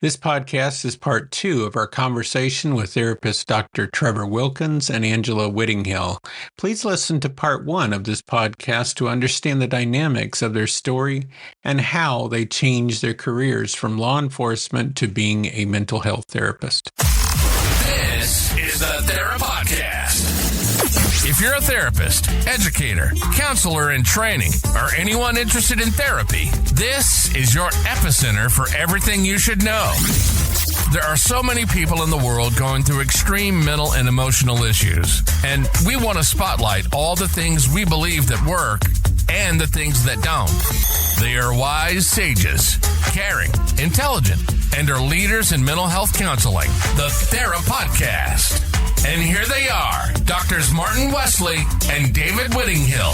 This podcast is part 2 of our conversation with therapist Dr. Trevor Wilkins and Angela Whittinghill. Please listen to part 1 of this podcast to understand the dynamics of their story and how they changed their careers from law enforcement to being a mental health therapist. This is the Therapodcast. If you're a therapist, educator, counselor in training, or anyone interested in therapy, this is your epicenter for everything you should know. There are so many people in the world going through extreme mental and emotional issues, and we want to spotlight all the things we believe that work and the things that don't. They are wise sages, caring, intelligent, and are leaders in mental health counseling. The Therapodcast. And here they are, Drs. Martin Wesley and David Whittinghill.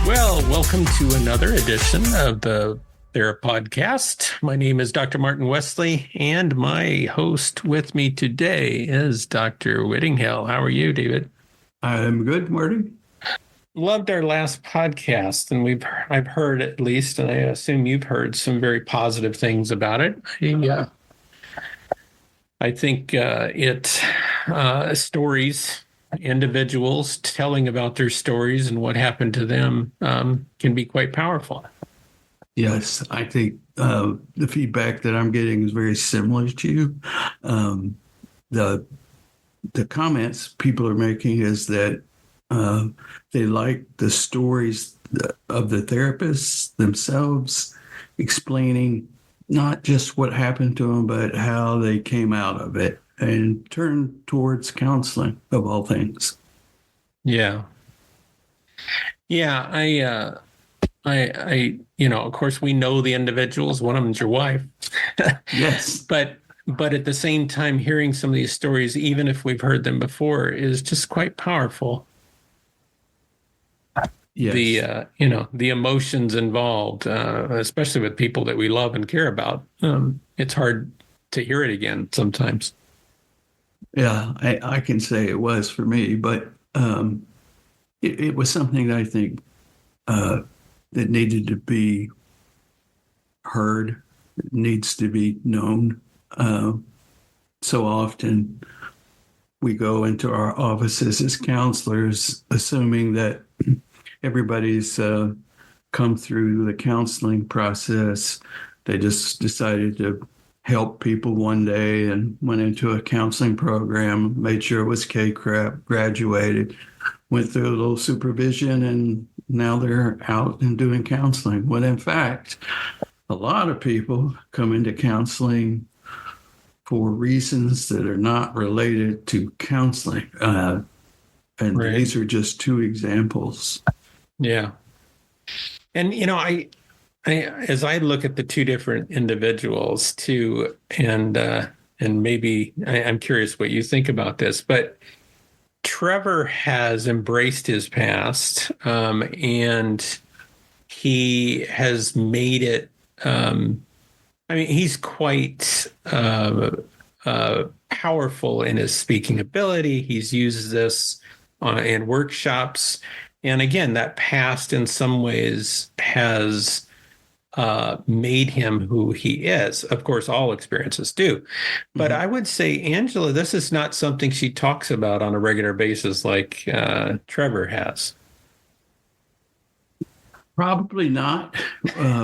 Well, welcome to another edition of the Therapodcast. My name is Dr. Martin Wesley, and my host with me today is Dr. Whittinghill. How are you, David? I'm good, Marty. Loved our last podcast, and I've heard at least, and I assume you've heard some very positive things about it. Yeah, I think stories, individuals telling about their stories and what happened to them can be quite powerful. Yes, I think the feedback that I'm getting is very similar to you. The comments people are making is that they like the stories of the therapists themselves explaining not just what happened to them, but how they came out of it and turned towards counseling, of all things. Yeah. Yeah. I of course, we know the individuals. One of them's your wife. Yes. But at the same time, hearing some of these stories, even if we've heard them before, is just quite powerful. Yes. The emotions involved, especially with people that we love and care about. It's hard to hear it again sometimes. Yeah, I can say it was for me, but it was something that I think that needed to be heard, needs to be known. So often we go into our offices as counselors assuming that everybody's come through the counseling process. They just decided to help people one day and went into a counseling program, made sure it was K-CRAP, graduated, went through a little supervision, and now they're out and doing counseling. When in fact, a lot of people come into counseling for reasons that are not related to counseling. And right. These are just two examples. Yeah. And, I as I look at the two different individuals too, and maybe I'm curious what you think about this, but Trevor has embraced his past, and he has made it, he's quite powerful in his speaking ability. He's used this in workshops. And again, that past in some ways has made him who he is. Of course, all experiences do. But I would say, Angela, this is not something she talks about on a regular basis like Trevor has. Probably not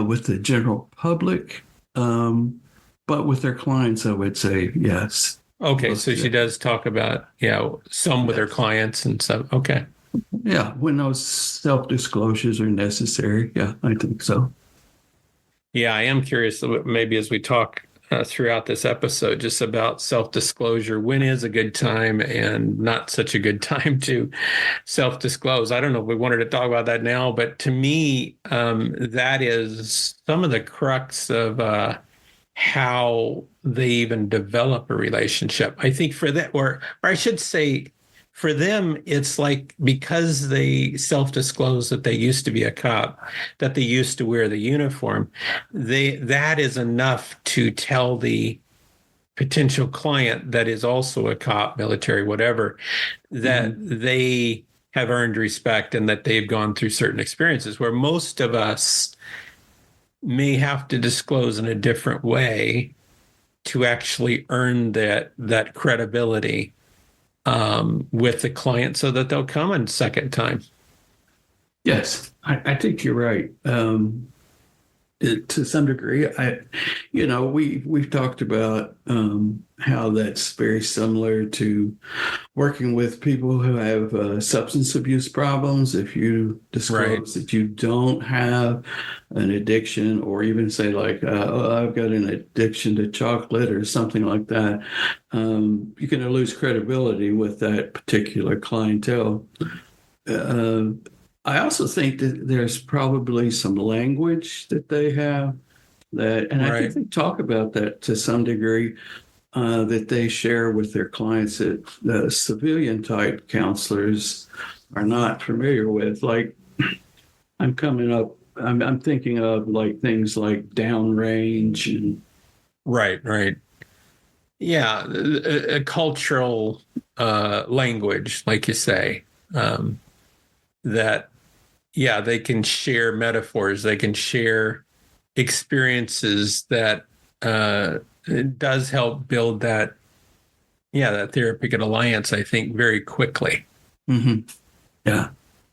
with the general public, but with their clients, I would say yes. Okay, so she does talk about, some with her clients and stuff. Okay. Yeah, when those self-disclosures are necessary. Yeah, I think so. Yeah, I am curious, maybe as we talk throughout this episode, just about self-disclosure. When is a good time and not such a good time to self-disclose? I don't know if we wanted to talk about that now, but to me, that is some of the crux of how they even develop a relationship. I think for that, or I should say, for them, it's like because they self-disclose that they used to be a cop, that they used to wear the uniform, that is enough to tell the potential client that is also a cop, military, whatever, that they have earned respect and that they've gone through certain experiences, where most of us may have to disclose in a different way to actually earn that credibility with the client so that they'll come a second time. Yes, I think you're right. To some degree, we've talked about how that's very similar to working with people who have substance abuse problems. If you disclose that you don't have an addiction, or even say like, I've got an addiction to chocolate or something like that, you're going to lose credibility with that particular clientele. I also think that there's probably some language that they have and I think they talk about that to some degree, that they share with their clients that the civilian type counselors are not familiar with. Like, I'm thinking of like things like downrange and Right. Yeah, a cultural language, like you say, that. Yeah, they can share metaphors. They can share experiences that it does help build that therapeutic alliance, I think, very quickly. Mm-hmm. Yeah.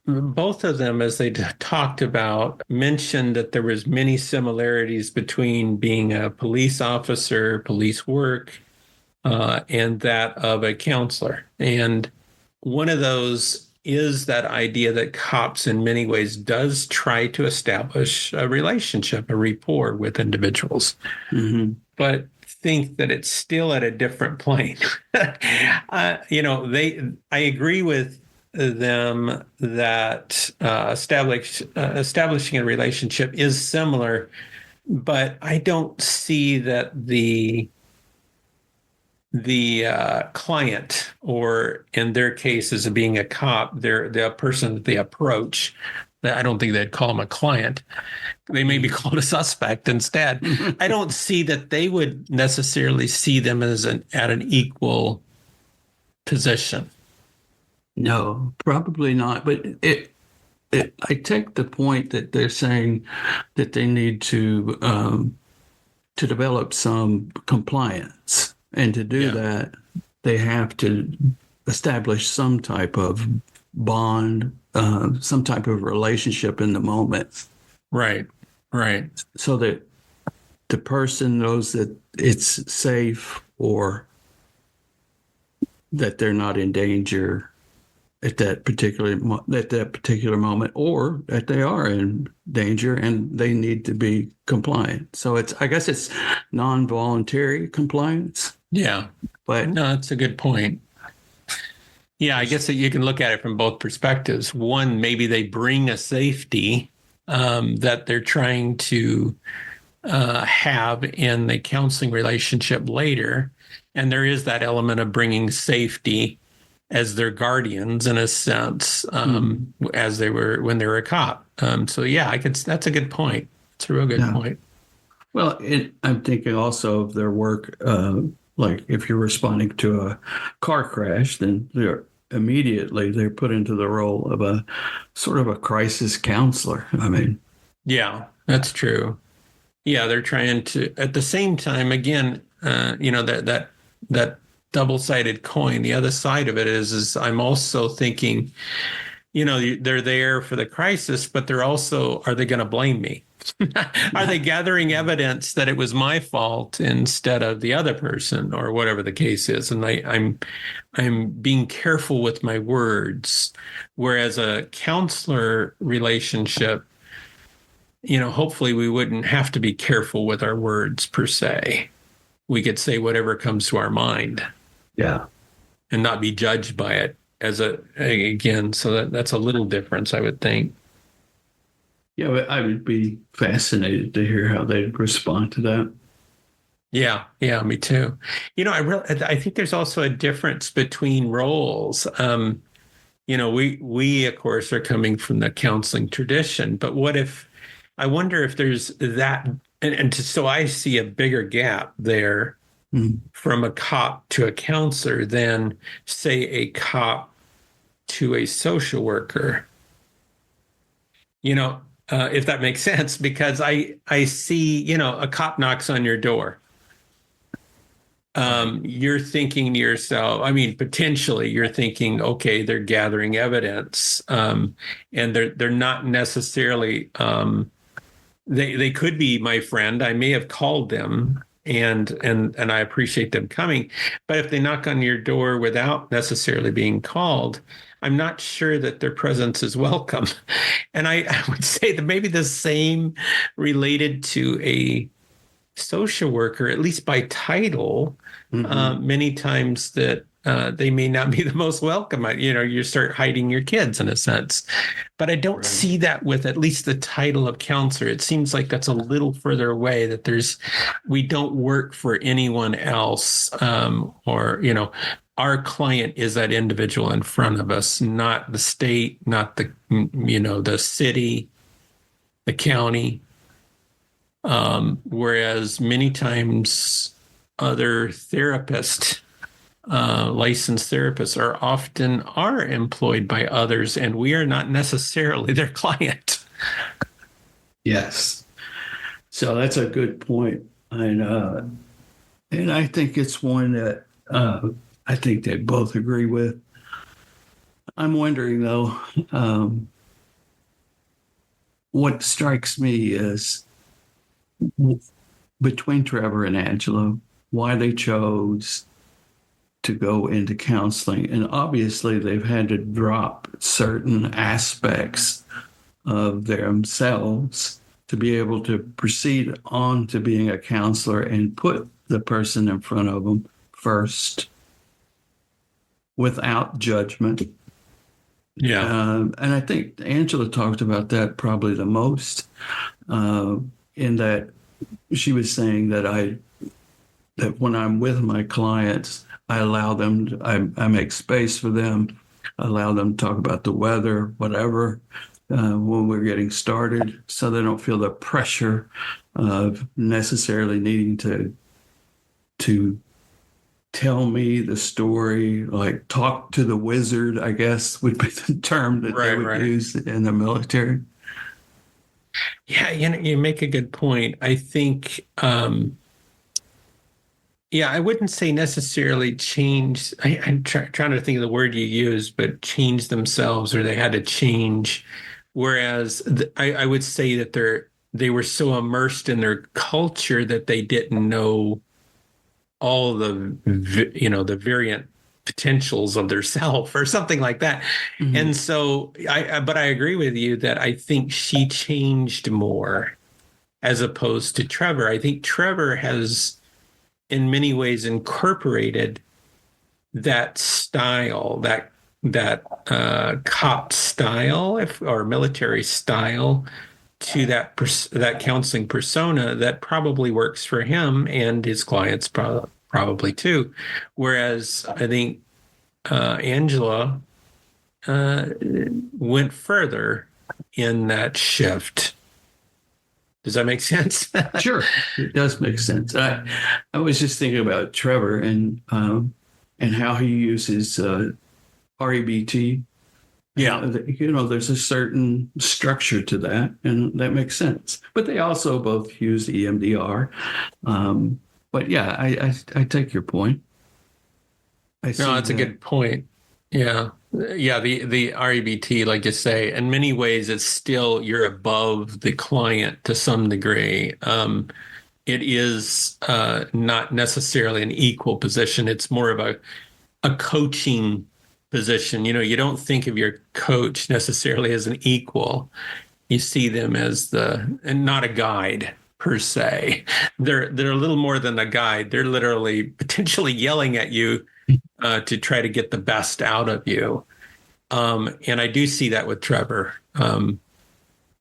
Both of them, as they talked about, mentioned that there was many similarities between being a police officer, police work, and that of a counselor. And one of those is that idea that cops in many ways does try to establish a relationship, a rapport with individuals, but think that it's still at a different plane. I agree with them that establishing a relationship is similar, but I don't see that the client, or in their case as being a cop, they're the person that they approach. I don't think they'd call them a client. They may be called a suspect instead. I don't see that they would necessarily see them as at an equal position. No, probably not. But I take the point that they're saying that they need to develop some compliance. And to do that, they have to establish some type of bond, some type of relationship in the moment. Right. So that the person knows that it's safe, or that they're not in danger at that particular moment, or that they are in danger and they need to be compliant. So I guess it's non-voluntary compliance. Yeah, but no, that's a good point. Yeah, I guess that you can look at it from both perspectives. One, maybe they bring a safety that they're trying to have in the counseling relationship later, and there is that element of bringing safety as their guardians in a sense, as they were when they were a cop. So yeah, that's a good point. It's a real good point. Well, I'm thinking also of their work. Like if you're responding to a car crash, then they're put into the role of a sort of a crisis counselor. I mean, yeah, that's true. Yeah, they're trying to, at the same time, again, that double-sided coin. The other side of it is I'm also thinking, they're there for the crisis, but they're also, are they going to blame me? Are they gathering evidence that it was my fault instead of the other person, or whatever the case is? And I'm being careful with my words. Whereas a counselor relationship, hopefully we wouldn't have to be careful with our words per se. We could say whatever comes to our mind. Yeah. And not be judged by it so that's a little difference, I would think. Yeah, I would be fascinated to hear how they'd respond to that. Yeah, me too. I think there's also a difference between roles. We of course are coming from the counseling tradition, but I wonder if there's that, so I see a bigger gap there from a cop to a counselor than, say, a cop to a social worker. If that makes sense, because I see, a cop knocks on your door. You're thinking to yourself, I mean, potentially you're thinking, okay, they're gathering evidence, and they're not necessarily, they could be my friend. I may have called them, and I appreciate them coming, but if they knock on your door without necessarily being called, I'm not sure that their presence is welcome. And I would say that maybe the same related to a social worker, at least by title. Many times that they may not be the most welcome. You start hiding your kids in a sense. But I don't see that with at least the title of counselor. It seems like that's a little further away, that we don't work for anyone else, or our client is that individual in front of us, not the state, not the city, the county. Whereas many times other therapists, licensed therapists are employed by others, and we are not necessarily their client. Yes. So that's a good point. And I think it's one that I think they both agree with. I'm wondering, though, what strikes me is between Trevor and Angela, why they chose to go into counseling. And obviously, they've had to drop certain aspects of themselves to be able to proceed on to being a counselor and put the person in front of them first without judgment. Yeah. And I think Angela talked about that probably the most, in that she was saying that that when I'm with my clients, I allow them, I make space for them, allow them to talk about the weather, whatever, when we're getting started, so they don't feel the pressure of necessarily needing to tell me the story, like talk to the wizard, I guess would be the term that they would use in the military. Yeah, you make a good point. I think, I wouldn't say necessarily change. I'm trying to think of the word you used, but change themselves, or they had to change. Whereas I would say that they were so immersed in their culture that they didn't know all the variant potentials of their self or something like that. Mm-hmm. And so but I agree with you that I think she changed more as opposed to Trevor. I think Trevor has in many ways incorporated that style, that cop style, or military style, to that counseling persona that probably works for him and his clients probably too. Whereas I think Angela went further in that shift. Does that make sense? Sure, it does make sense. I was just thinking about Trevor and how he uses REBT. Yeah, there's a certain structure to that, and that makes sense. But they also both use EMDR. But yeah, I take your point. No, that's a good point. Yeah. Yeah, the REBT, like you say, in many ways, it's still, you're above the client to some degree. It is not necessarily an equal position. It's more of a coaching position. You don't think of your coach necessarily as an equal. You see them as and not a guide per se. They're a little more than a guide. They're literally potentially yelling at you to try to get the best out of you. And I do see that with Trevor and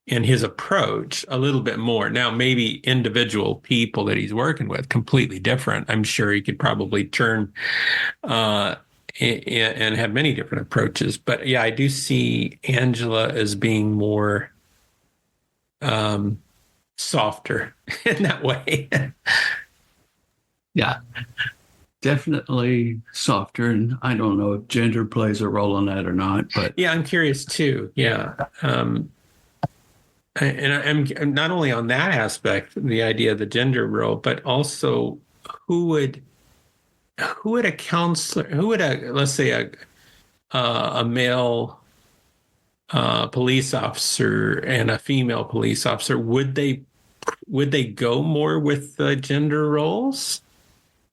his approach a little bit more. Now, maybe individual people that he's working with, completely different. I'm sure he could probably turn and have many different approaches. But yeah, I do see Angela as being more softer in that way. Yeah. definitely softer. And I don't know if gender plays a role in that or not, but Yeah, I'm curious too. Yeah. I'm not only on that aspect, the idea of the gender role, but also who would a counselor, let's say a male police officer and a female police officer, would they go more with the gender roles?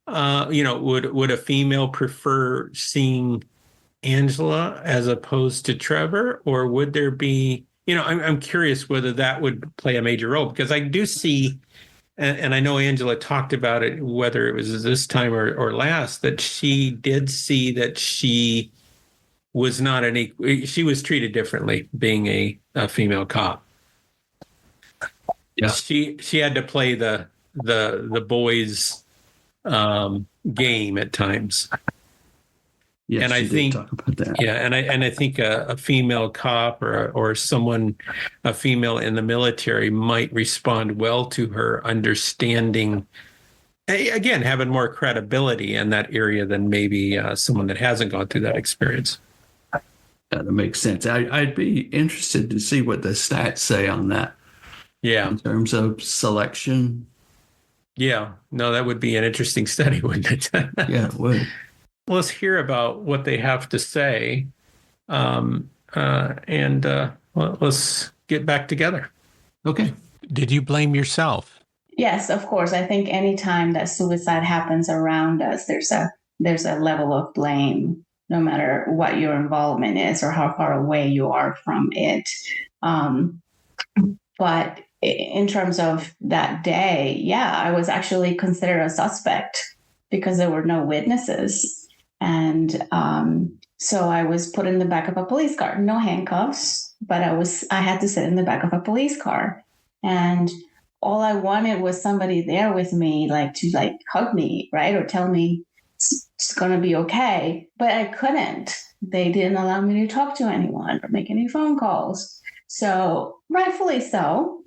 Would a female prefer seeing Angela as opposed to Trevor, or would there be, I'm curious whether that would play a major role, because I do see, and I know Angela talked about it, whether it was this time or last, that she did see that she was not she was treated differently being a female cop. Yeah. She had to play the boys game at times. yes, and I she did think talk about that. Yeah, and I think a female cop or someone, a female in the military, might respond well to her, understanding, again, having more credibility in that area than maybe someone that hasn't gone through that experience. That makes sense. I'd be interested to see what the stats say on that Yeah, in terms of selection. yeah. No, that would be an interesting study, wouldn't it? Yeah, it would. Let's hear about what they have to say, let's get back together. Okay. Did you blame yourself? Yes, of course. I think anytime that suicide happens around us, there's a level of blame, no matter what your involvement is or how far away you are from it. But in terms of that day, yeah, I was actually considered a suspect because there were no witnesses. And so I was put in the back of a police car, no handcuffs, but I had to sit in the back of a police car. And all I wanted was somebody there with me, to hug me, right? Or tell me it's going to be okay. But I couldn't. They didn't allow me to talk to anyone or make any phone calls. So rightfully so.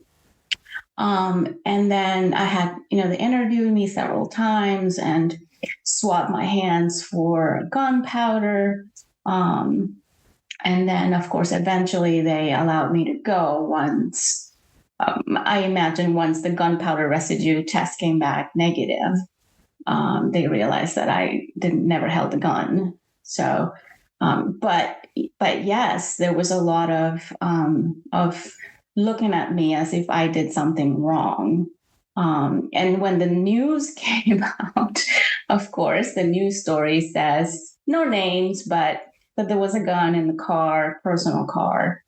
And then I had, they interviewed me several times and swabbed my hands for gunpowder. And then, of course, eventually they allowed me to go once, I imagine once the gunpowder residue test came back negative, they realized that I never held a gun. So, but yes, there was a lot of looking at me as if I did something wrong. And when the news came out, of course, the news story says no names, but that there was a gun in the car, personal car.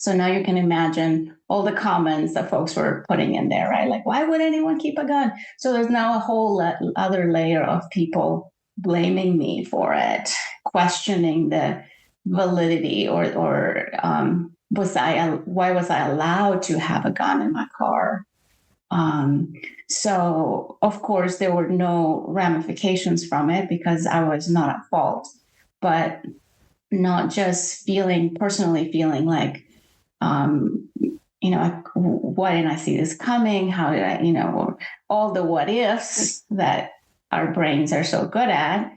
So now you can imagine all the comments that folks were putting in there, right? Like, why would anyone keep a gun? So there's now a whole other layer of people blaming me for it, questioning the validity or why was I allowed to have a gun in my car? So of course there were no ramifications from it because I was not at fault, but not just personally feeling like, why didn't I see this coming? How did I, all the what ifs that our brains are so good at.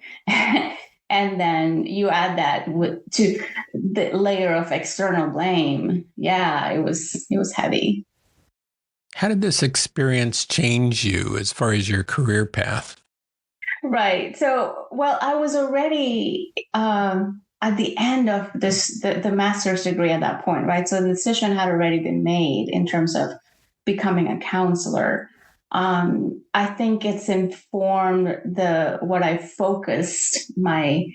And then you add that to the layer of external blame. Yeah, it was heavy. How did this experience change you as far as your career path? Right. So, well, I was already at the end of the master's degree at that point, right? So the decision had already been made in terms of becoming a counselor. I think it's informed what I focused my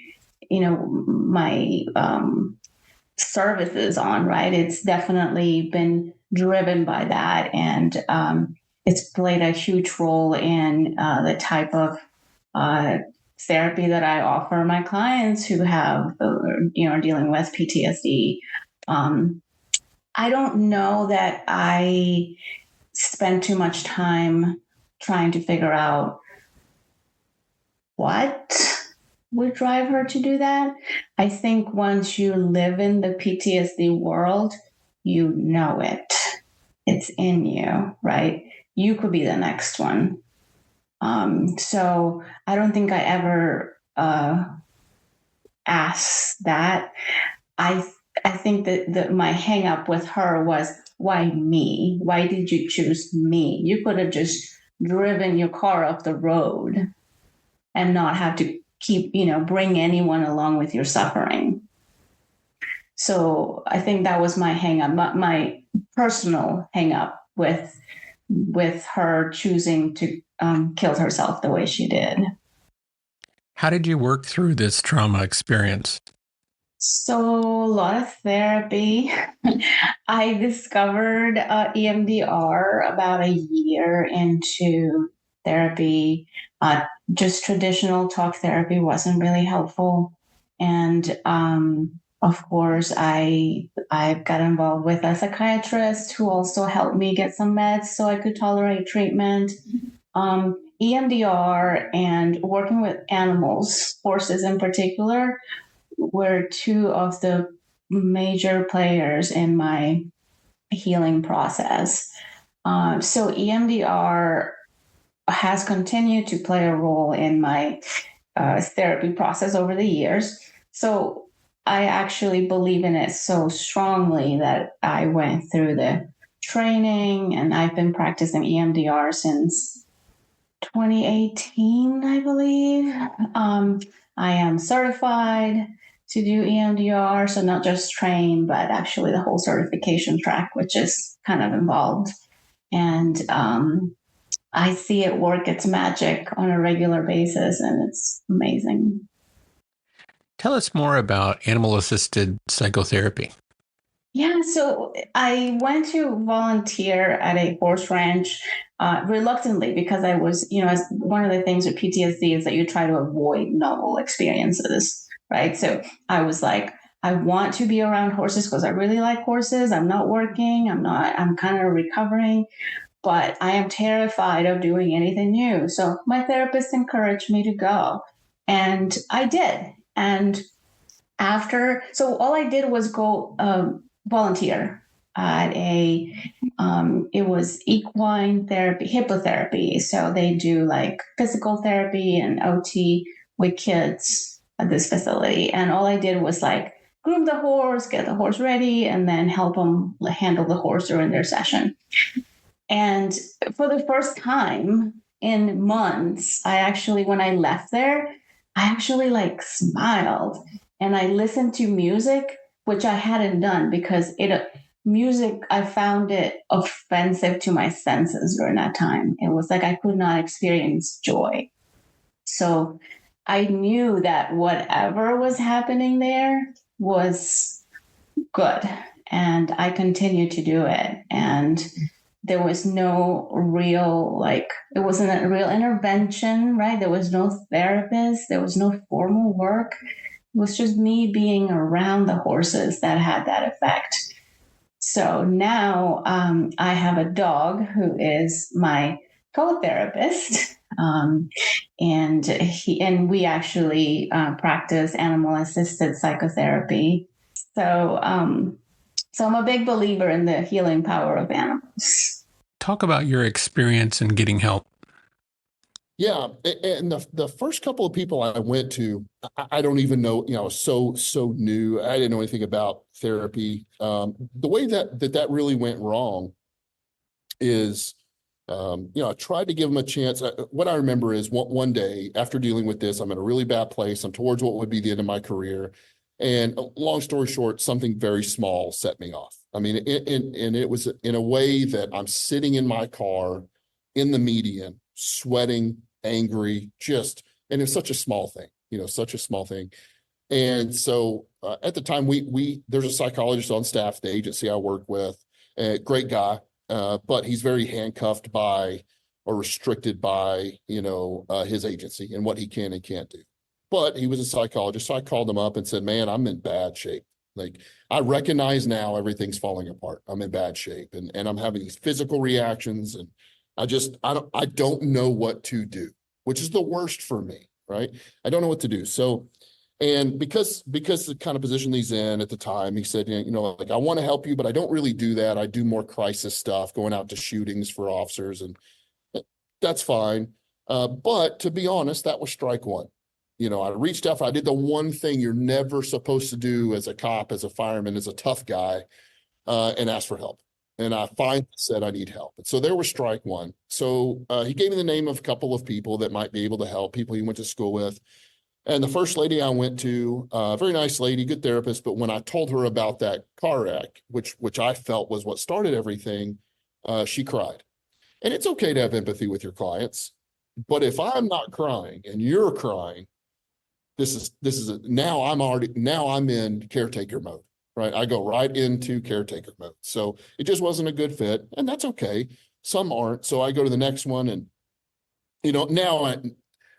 services on, right? It's definitely been driven by that. And it's played a huge role in the type of therapy that I offer my clients who have, dealing with PTSD. I don't know that I spend too much time trying to figure out what would drive her to do that. I think once you live in the PTSD world, you know it. It's in you, right? You could be the next one. So I don't think I ever asked that. I think that my hang up with her was, why me? Why did you choose me? You could have just driven your car off the road and not have to keep, bring anyone along with your suffering. So I think that was my hang up, my personal hang up with her choosing to kill herself the way she did. How did you work through this trauma experience? So a lot of therapy. I discovered EMDR about a year into therapy. Just traditional talk therapy wasn't really helpful. And of course, I got involved with a psychiatrist who also helped me get some meds so I could tolerate treatment. EMDR and working with animals, horses in particular, were two of the major players in my healing process. So EMDR has continued to play a role in my therapy process over the years. So I actually believe in it so strongly that I went through the training, and I've been practicing EMDR since 2018, I believe. I am certified to do EMDR, so not just train, but actually the whole certification track, which is kind of involved. And I see it work its magic on a regular basis, and it's amazing. Tell us more about animal-assisted psychotherapy. Yeah, so I went to volunteer at a horse ranch reluctantly because I was, as one of the things with PTSD is that you try to avoid novel experiences, right? So I was like, I want to be around horses because I really like horses. I'm not working. I'm kind of recovering, but I am terrified of doing anything new. So my therapist encouraged me to go, and I did. And so all I did was go volunteer at it was equine therapy, hippotherapy. So they do like physical therapy and OT with kids at this facility. And all I did was like groom the horse, get the horse ready, and then help them handle the horse during their session. And for the first time in months, when I left there, I actually like smiled, and I listened to music, which I hadn't done because music, I found it offensive to my senses during that time. It was like I could not experience joy. So I knew that whatever was happening there was good, and I continued to do it. And there was no real, it wasn't a real intervention, right? There was no therapist. There was no formal work. It was just me being around the horses that had that effect. So now I have a dog who is my co-therapist, and we actually practice animal-assisted psychotherapy. So I'm a big believer in the healing power of animals. Talk about your experience in getting help. Yeah, and the first couple of people I went to, I don't even know, so new. I didn't know anything about therapy. The way that really went wrong is, I tried to give them a chance. What I remember is one day after dealing with this, I'm in a really bad place. I'm towards what would be the end of my career. And long story short, something very small set me off. I mean, and it was in a way that I'm sitting in my car in the median, sweating, angry, and it's such a small thing, And so at the time there's a psychologist on staff at the agency I work with, a great guy, but he's very handcuffed by or restricted by, his agency and what he can and can't do. But he was a psychologist. So I called him up and said, man, I'm in bad shape. Like, I recognize now everything's falling apart. I'm in bad shape, and I'm having these physical reactions, and I don't know what to do, which is the worst for me, right? I don't know what to do. So, and because the kind of position he's in at the time, he said, I want to help you, but I don't really do that. I do more crisis stuff, going out to shootings for officers, and that's fine. But to be honest, that was strike one. I reached out, I did the one thing you're never supposed to do as a cop, as a fireman, as a tough guy, and asked for help. And I finally said, I need help. So there was strike one. So he gave me the name of a couple of people that might be able to help, people he went to school with. And the first lady I went to, very nice lady, good therapist. But when I told her about that car wreck, which I felt was what started everything, she cried. And it's okay to have empathy with your clients. But if I'm not crying and you're crying, now I'm in caretaker mode. Right. I go right into caretaker mode. So it just wasn't a good fit, and that's okay. Some aren't. So I go to the next one, and,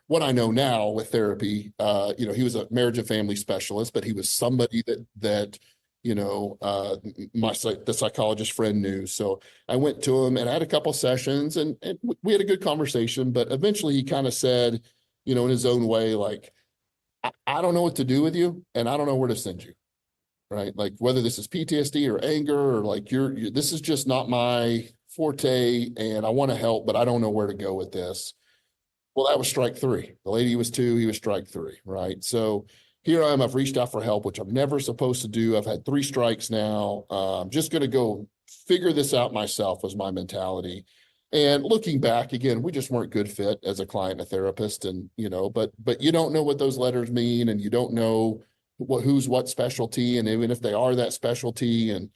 what I know now with therapy, he was a marriage and family specialist, but he was somebody that the psychologist friend knew. So I went to him and I had a couple sessions, and we had a good conversation, but eventually he kind of said, in his own way, like, I don't know what to do with you, and I don't know where to send you. Right? Like, whether this is PTSD or anger, or like this is just not my forte, and I want to help, but I don't know where to go with this. Well, that was strike three. The lady was 2, he was strike 3, right? So here I am, I've reached out for help, which I'm never supposed to do. I've had 3 strikes now. I'm just going to go figure this out myself, was my mentality. And looking back, again, we just weren't good fit as a client and a therapist, and, but you don't know what those letters mean, and you don't know who's what specialty, and even if they are that specialty, and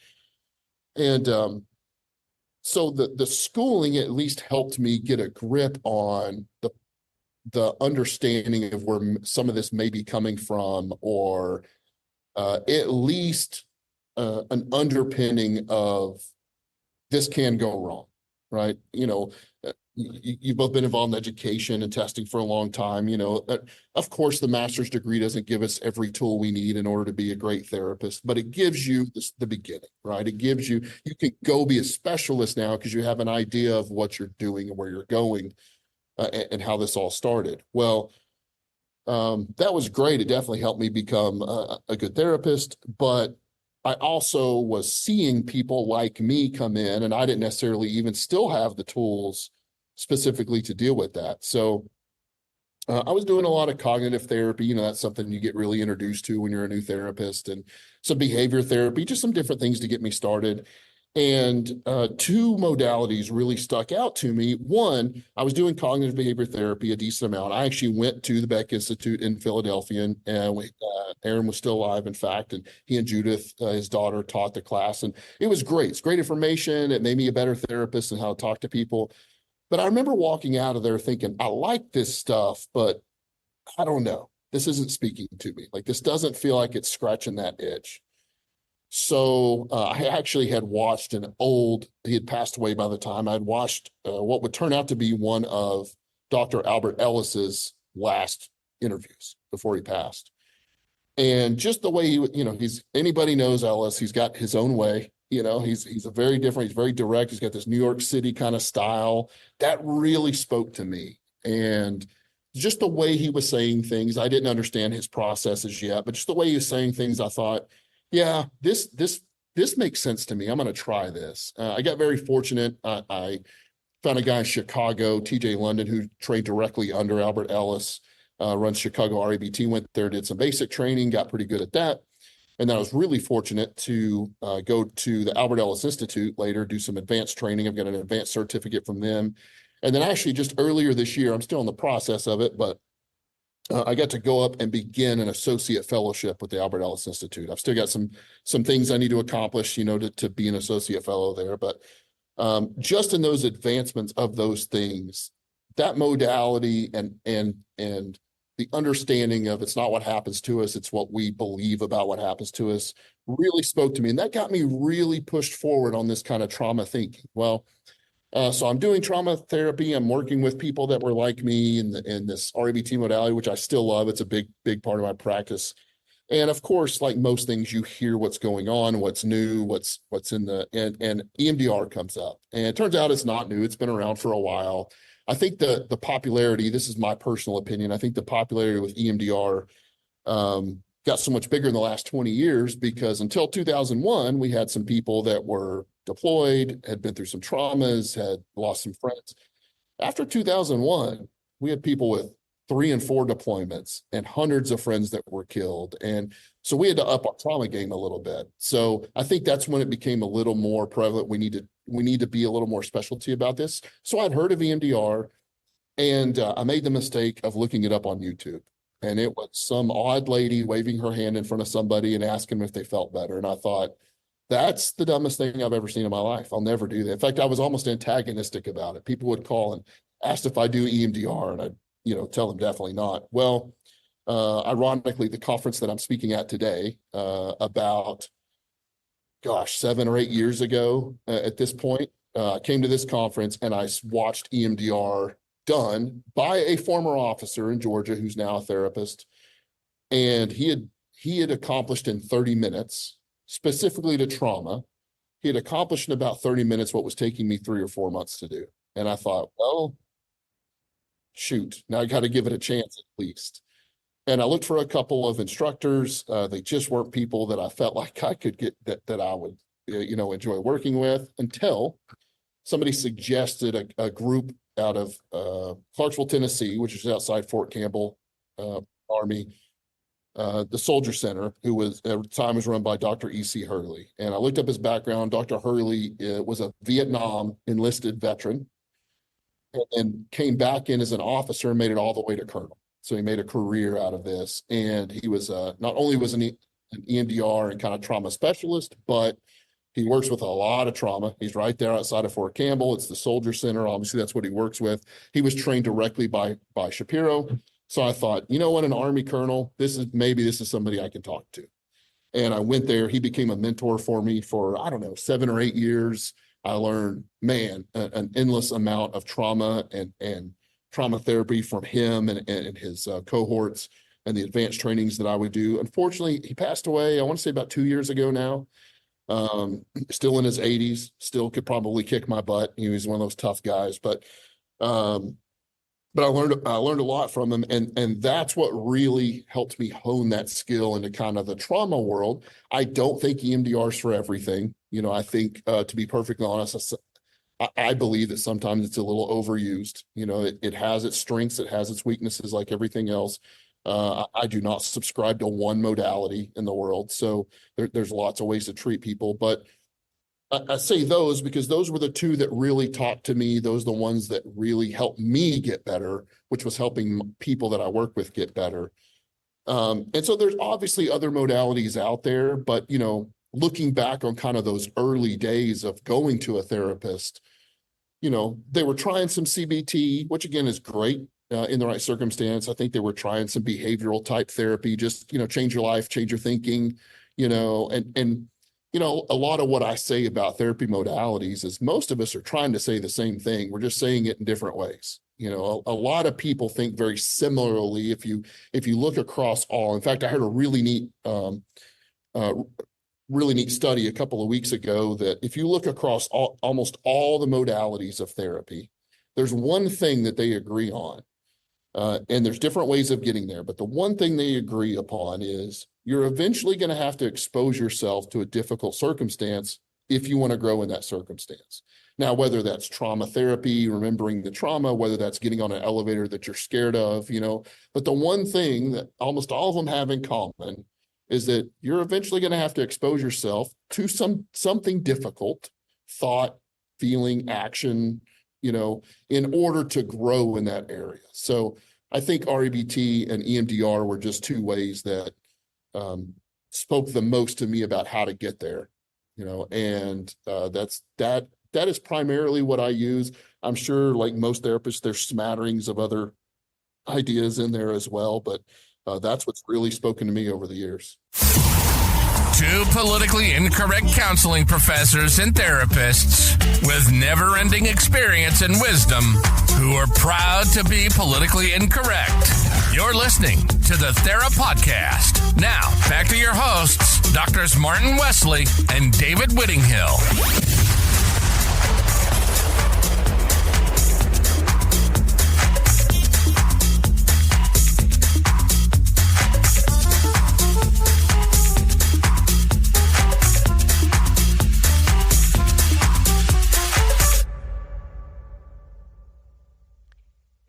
so the schooling at least helped me get a grip on the understanding of where some of this may be coming from, or at least an underpinning of this can go wrong, right? You've both been involved in education and testing for a long time. Of course, the master's degree doesn't give us every tool we need in order to be a great therapist, but it gives you the beginning, right? It gives you can go be a specialist now because you have an idea of what you're doing and where you're going, and how this all started. Well, that was great. It definitely helped me become a good therapist, but I also was seeing people like me come in, and I didn't necessarily even still have the tools specifically to deal with that. So I was doing a lot of cognitive therapy. That's something you get really introduced to when you're a new therapist, and some behavior therapy, just some different things to get me started. And 2 modalities really stuck out to me. One, I was doing cognitive behavior therapy a decent amount. I actually went to the Beck Institute in Philadelphia, and Aaron was still alive, in fact, and he and Judith, his daughter, taught the class, and it was great. It's great information. It made me a better therapist and how to talk to people. But I remember walking out of there thinking, I like this stuff, but I don't know. This isn't speaking to me. Like, this doesn't feel like it's scratching that itch. So I actually had watched he had passed away by the time. I'd watched what would turn out to be one of Dr. Albert Ellis's last interviews before he passed. And just the way anybody knows Ellis, he's got his own way. He's a very different, he's very direct. He's got this New York City kind of style that really spoke to me. And just the way he was saying things, I didn't understand his processes yet, but just the way he was saying things, I thought, yeah, this makes sense to me. I'm going to try this. I got very fortunate. I found a guy in Chicago, TJ London, who trained directly under Albert Ellis, runs Chicago RABT, went there, did some basic training, got pretty good at that. And then I was really fortunate to go to the Albert Ellis Institute later, do some advanced training. I've got an advanced certificate from them. And then actually just earlier this year, I'm still in the process of it, but I got to go up and begin an associate fellowship with the Albert Ellis Institute. I've still got some things I need to accomplish, to be an associate fellow there. But just in those advancements of those things, that modality and the understanding of it's not what happens to us, it's what we believe about what happens to us, really spoke to me. And that got me really pushed forward on this kind of trauma thinking. Well, so I'm doing trauma therapy. I'm working with people that were like me in this RABT modality, which I still love. It's a big part of my practice. And of course, like most things, you hear what's going on, what's new, what's in and EMDR comes up. And it turns out it's not new. It's been around for a while. I think the popularity, this is my personal opinion, I think the popularity with EMDR got so much bigger in the last 20 years because until 2001, we had some people that were deployed, had been through some traumas, had lost some friends. After 2001, We had people with 3 and 4 deployments and hundreds of friends that were killed. And so we had to up our trauma game a little bit. So I think that's when it became a little more prevalent. We need to be a little more specialty about this. So I'd heard of EMDR, and I made the mistake of looking it up on YouTube. And it was some odd lady waving her hand in front of somebody and asking them if they felt better. And I thought, that's the dumbest thing I've ever seen in my life. I'll never do that. In fact, I was almost antagonistic about it. People would call and ask if I do EMDR, and I'd, tell them definitely not. Well, ironically, the conference that I'm speaking at today, about, 7 or 8 years ago at this point, I came to this conference and I watched EMDR done by a former officer in Georgia who's now a therapist. And he had accomplished in 30 minutes, specifically to trauma, he had accomplished in about 30 minutes what was taking me 3 or 4 months to do. And I thought, well, shoot, now I got to give it a chance at least. And I looked for a couple of instructors. They just weren't people that I felt like I could get that I would, enjoy working with, until somebody suggested a group out of Clarksville, Tennessee, which is outside Fort Campbell Army, the Soldier Center, who was at the time was run by Dr. E.C. Hurley. And I looked up his background. Dr. Hurley was a Vietnam enlisted veteran and came back in as an officer and made it all the way to colonel. So he made a career out of this. And he was not only was an EMDR and kind of trauma specialist, but he works with a lot of trauma. He's right there outside of Fort Campbell. It's the Soldier Center. Obviously, that's what he works with. He was trained directly by Shapiro. So I thought, an Army colonel, this is somebody I can talk to. And I went there. He became a mentor for me for, 7 or 8 years. I learned, an endless amount of trauma and trauma therapy from him and his cohorts and the advanced trainings that I would do. Unfortunately, he passed away, I want to say about 2 years ago now. Still in his 80s, still could probably kick my butt. He was one of those tough guys, but I learned a lot from him, and that's what really helped me hone that skill into kind of the trauma world. I don't think EMDR is for everything. I think, to be perfectly honest, I believe that sometimes it's a little overused. It has its strengths, it has its weaknesses, like everything else. I do not subscribe to one modality in the world, so there's lots of ways to treat people. But I say those because those were the two that really talked to me. Those are the ones that really helped me get better, which was helping people that I work with get better. And so there's obviously other modalities out there, but looking back on kind of those early days of going to a therapist, they were trying some CBT, which again is great in the right circumstance. I think they were trying some behavioral type therapy, just, change your life, change your thinking, and a lot of what I say about therapy modalities is most of us are trying to say the same thing. We're just saying it in different ways. A lot of people think very similarly if you look across all. In fact, I heard a really neat study a couple of weeks ago that if you look across almost all the modalities of therapy, there's one thing that they agree on. And there's different ways of getting there, but the one thing they agree upon is you're eventually going to have to expose yourself to a difficult circumstance if you want to grow in that circumstance. Now, whether that's trauma therapy, remembering the trauma, whether that's getting on an elevator that you're scared of, but the one thing that almost all of them have in common is that you're eventually going to have to expose yourself to something difficult, thought, feeling, action, in order to grow in that area. So I think REBT and EMDR were just two ways that spoke the most to me about how to get there, and that is primarily what I use. I'm sure, like most therapists, there's smatterings of other ideas in there as well, but that's what's really spoken to me over the years. Two politically incorrect counseling professors and therapists with never-ending experience and wisdom who are proud to be politically incorrect. You're listening to the Thera Podcast. Now, back to your hosts, Drs. Martin Wesley and David Whittinghill.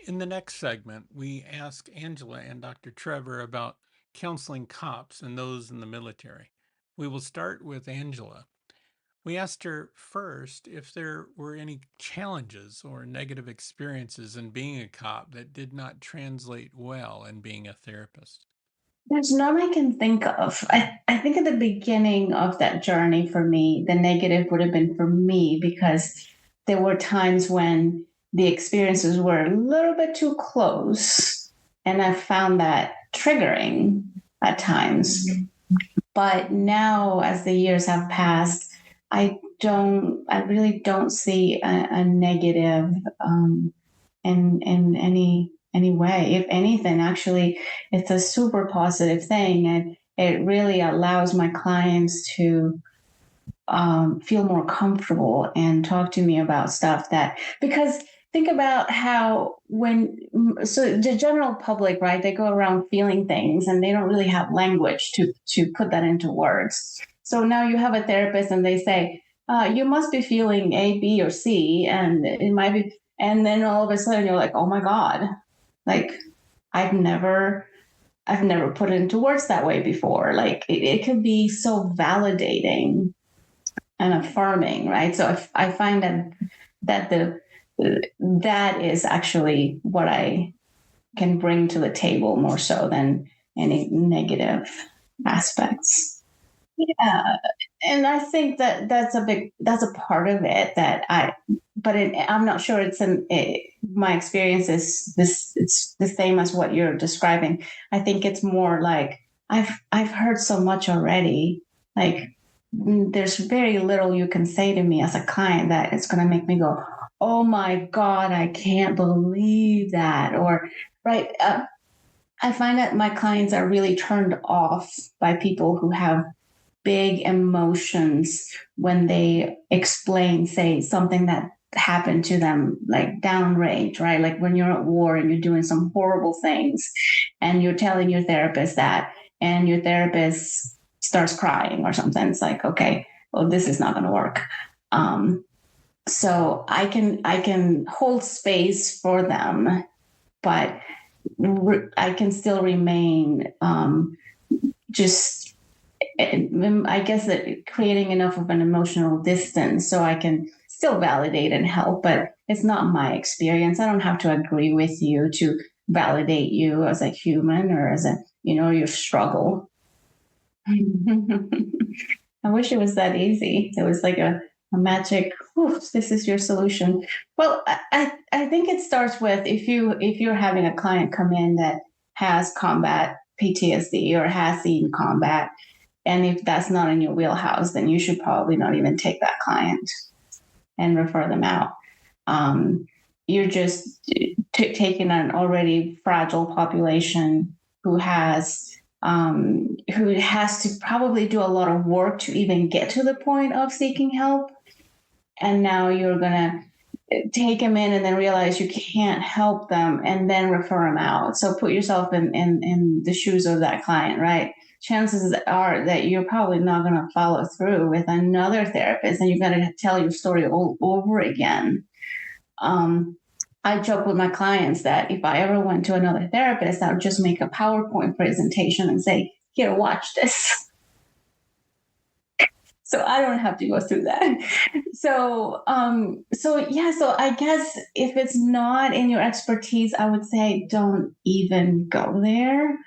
In the next segment, we ask Angela and Dr. Trevor about counseling cops and those in the military. We will start with Angela. We asked her first if there were any challenges or negative experiences in being a cop that did not translate well in being a therapist. There's none I can think of. I think at the beginning of that journey for me, the negative would have been for me because there were times when the experiences were a little bit too close. And I found that triggering at times. But now, as the years have passed, I really don't see a negative in any way. If anything, actually, it's a super positive thing, and it really allows my clients to feel more comfortable and talk to me about stuff because think about how so the general public, right, they go around feeling things and they don't really have language to put that into words. So now you have a therapist and they say, you must be feeling A, B, or C, and it might be, and then all of a sudden you're like, oh my God, like I've never put it into words that way before. Like it could be so validating and affirming, right? So I find that that is actually what I can bring to the table more so than any negative aspects. Yeah, and I think that's a part of it I'm not sure my experience is it's the same as what you're describing. I think it's more like I've heard so much already. Like there's very little you can say to me as a client that it's going to make me go, oh my God, I can't believe that. Or, right. I find that my clients are really turned off by people who have big emotions when they explain, say, something that happened to them, like downrange, right? Like when you're at war and you're doing some horrible things and you're telling your therapist that, and your therapist starts crying or something. It's like, okay, well, this is not going to work. So I can hold space for them, but I can still remain I guess that creating enough of an emotional distance so I can still validate and help, but it's not my experience. I don't have to agree with you to validate you as a human or as your struggle. I wish it was that easy. It was like a magic, this is your solution. Well, I think it starts with if you're having a client come in that has combat PTSD or has seen combat, and if that's not in your wheelhouse, then you should probably not even take that client and refer them out. You're just taking an already fragile population who has to probably do a lot of work to even get to the point of seeking help. And now you're going to take them in and then realize you can't help them and then refer them out. So put yourself in the shoes of that client, right? Chances are that you're probably not going to follow through with another therapist and you're going to tell your story all over again. I joke with my clients that if I ever went to another therapist, I would just make a PowerPoint presentation and say, here, watch this. So I don't have to go through that. So I guess if it's not in your expertise, I would say don't even go there.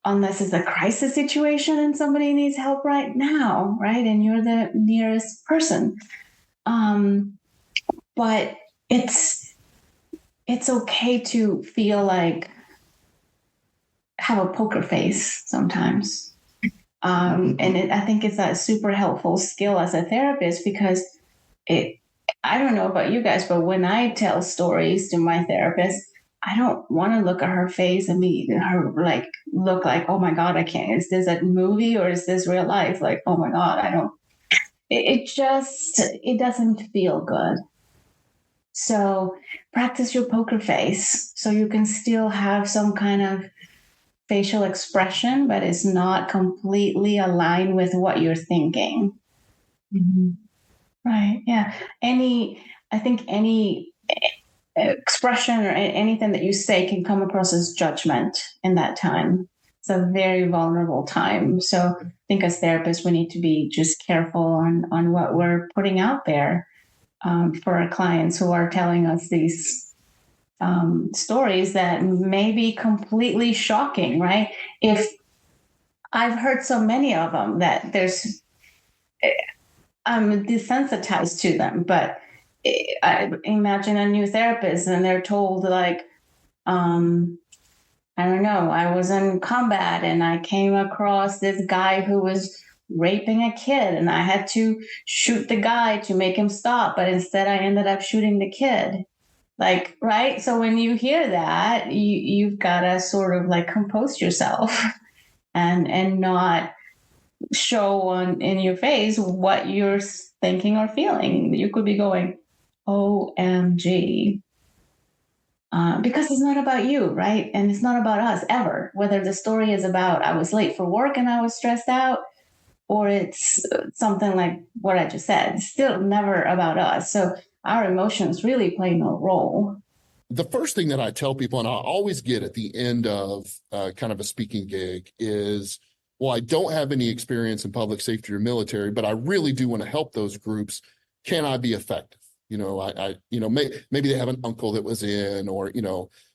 Unless it's a crisis situation and somebody needs help right now, right? And you're the nearest person. But it's okay to feel like have a poker face sometimes. I think it's a super helpful skill as a therapist because I don't know about you guys, but when I tell stories to my therapist, I don't want to look at her face and look like, oh my God, I can't. Is this a movie or is this real life? Like, oh my God, it doesn't feel good. So practice your poker face so you can still have some kind of facial expression, but it's not completely aligned with what you're thinking. Mm-hmm. Right. Yeah. I think any expression or anything that you say can come across as judgment in that time. It's a very vulnerable time. So I think as therapists, we need to be just careful on what we're putting out there for our clients who are telling us these stories that may be completely shocking, right? If I've heard so many of them that I'm desensitized to them, but I imagine a new therapist and they're told like, I don't know, I was in combat and I came across this guy who was raping a kid and I had to shoot the guy to make him stop, but instead I ended up shooting the kid. Like, right? So when you hear that, you've got to sort of like compose yourself and not show in your face what you're thinking or feeling. You could be going, OMG. Because it's not about you, right? And it's not about us ever. Whether the story is about I was late for work and I was stressed out, or it's something like what I just said, it's still never about us. So our emotions really play no role. The first thing that I tell people, and I always get at the end of kind of a speaking gig, is, well, I don't have any experience in public safety or military, but I really do want to help those groups. Can I be effective? Maybe they have an uncle that was in, or,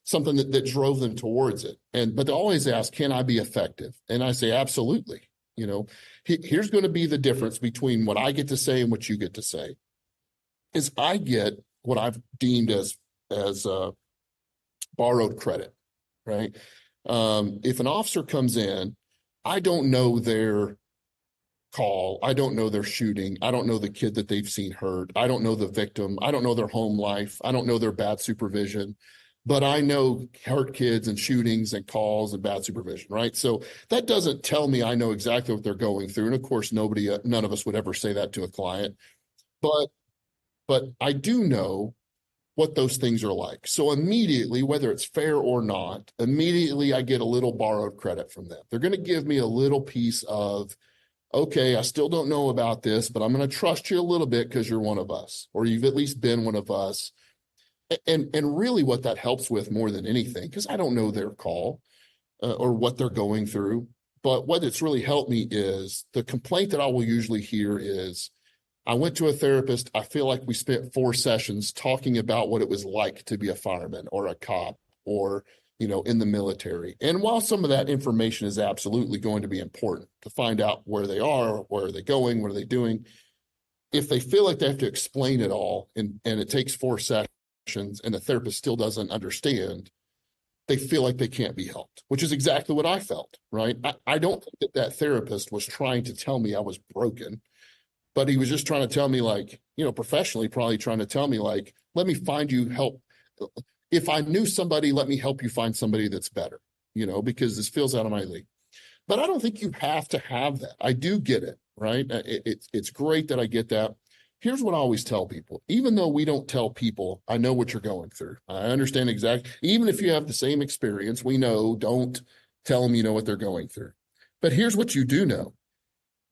something that drove them towards it. But they always ask, can I be effective? And I say, absolutely. Here's going to be the difference between what I get to say and what you get to say. Is I get what I've deemed as borrowed credit, right? If an officer comes in, I don't know their call. I don't know their shooting. I don't know the kid that they've seen hurt. I don't know the victim. I don't know their home life. I don't know their bad supervision, but I know hurt kids and shootings and calls and bad supervision, right? So that doesn't tell me I know exactly what they're going through. And of course, none of us would ever say that to a client, but I do know what those things are like. So immediately, whether it's fair or not, immediately I get a little borrowed credit from them. They're going to give me a little piece of, okay, I still don't know about this, but I'm going to trust you a little bit because you're one of us, or you've at least been one of us. And really what that helps with more than anything, because I don't know their call or what they're going through, but what it's really helped me is the complaint that I will usually hear is, I went to a therapist. I feel like we spent 4 sessions talking about what it was like to be a fireman or a cop or, in the military. And while some of that information is absolutely going to be important to find out where they are, where are they going, what are they doing, if they feel like they have to explain it all and it takes 4 sessions and the therapist still doesn't understand, they feel like they can't be helped, which is exactly what I felt, right? I don't think that therapist was trying to tell me I was broken. But he was just trying to tell me, like, professionally, probably trying to tell me, like, let me find you help. If I knew somebody, let me help you find somebody that's better, because this feels out of my league. But I don't think you have to have that. I do get it, right? It's great that I get that. Here's what I always tell people. Even though we don't tell people, I know what you're going through. I understand exactly. Even if you have the same experience, we know, don't tell them you know what they're going through. But here's what you do know.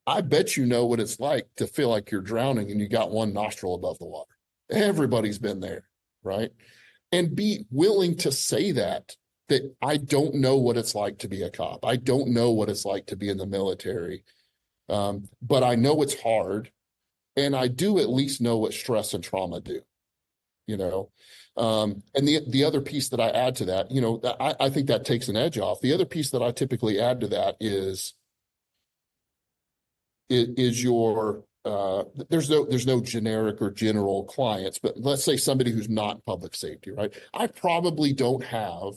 I bet you know what it's like to feel like you're drowning and you got one nostril above the water. Everybody's been there, right? And be willing to say that I don't know what it's like to be a cop. I don't know what it's like to be in the military, but I know it's hard. And I do at least know what stress and trauma do, and the other piece that I add to that, I think that takes an edge off. The other piece that I typically add to that is your there's no generic or general clients, but let's say somebody who's not in public safety, right? I probably don't have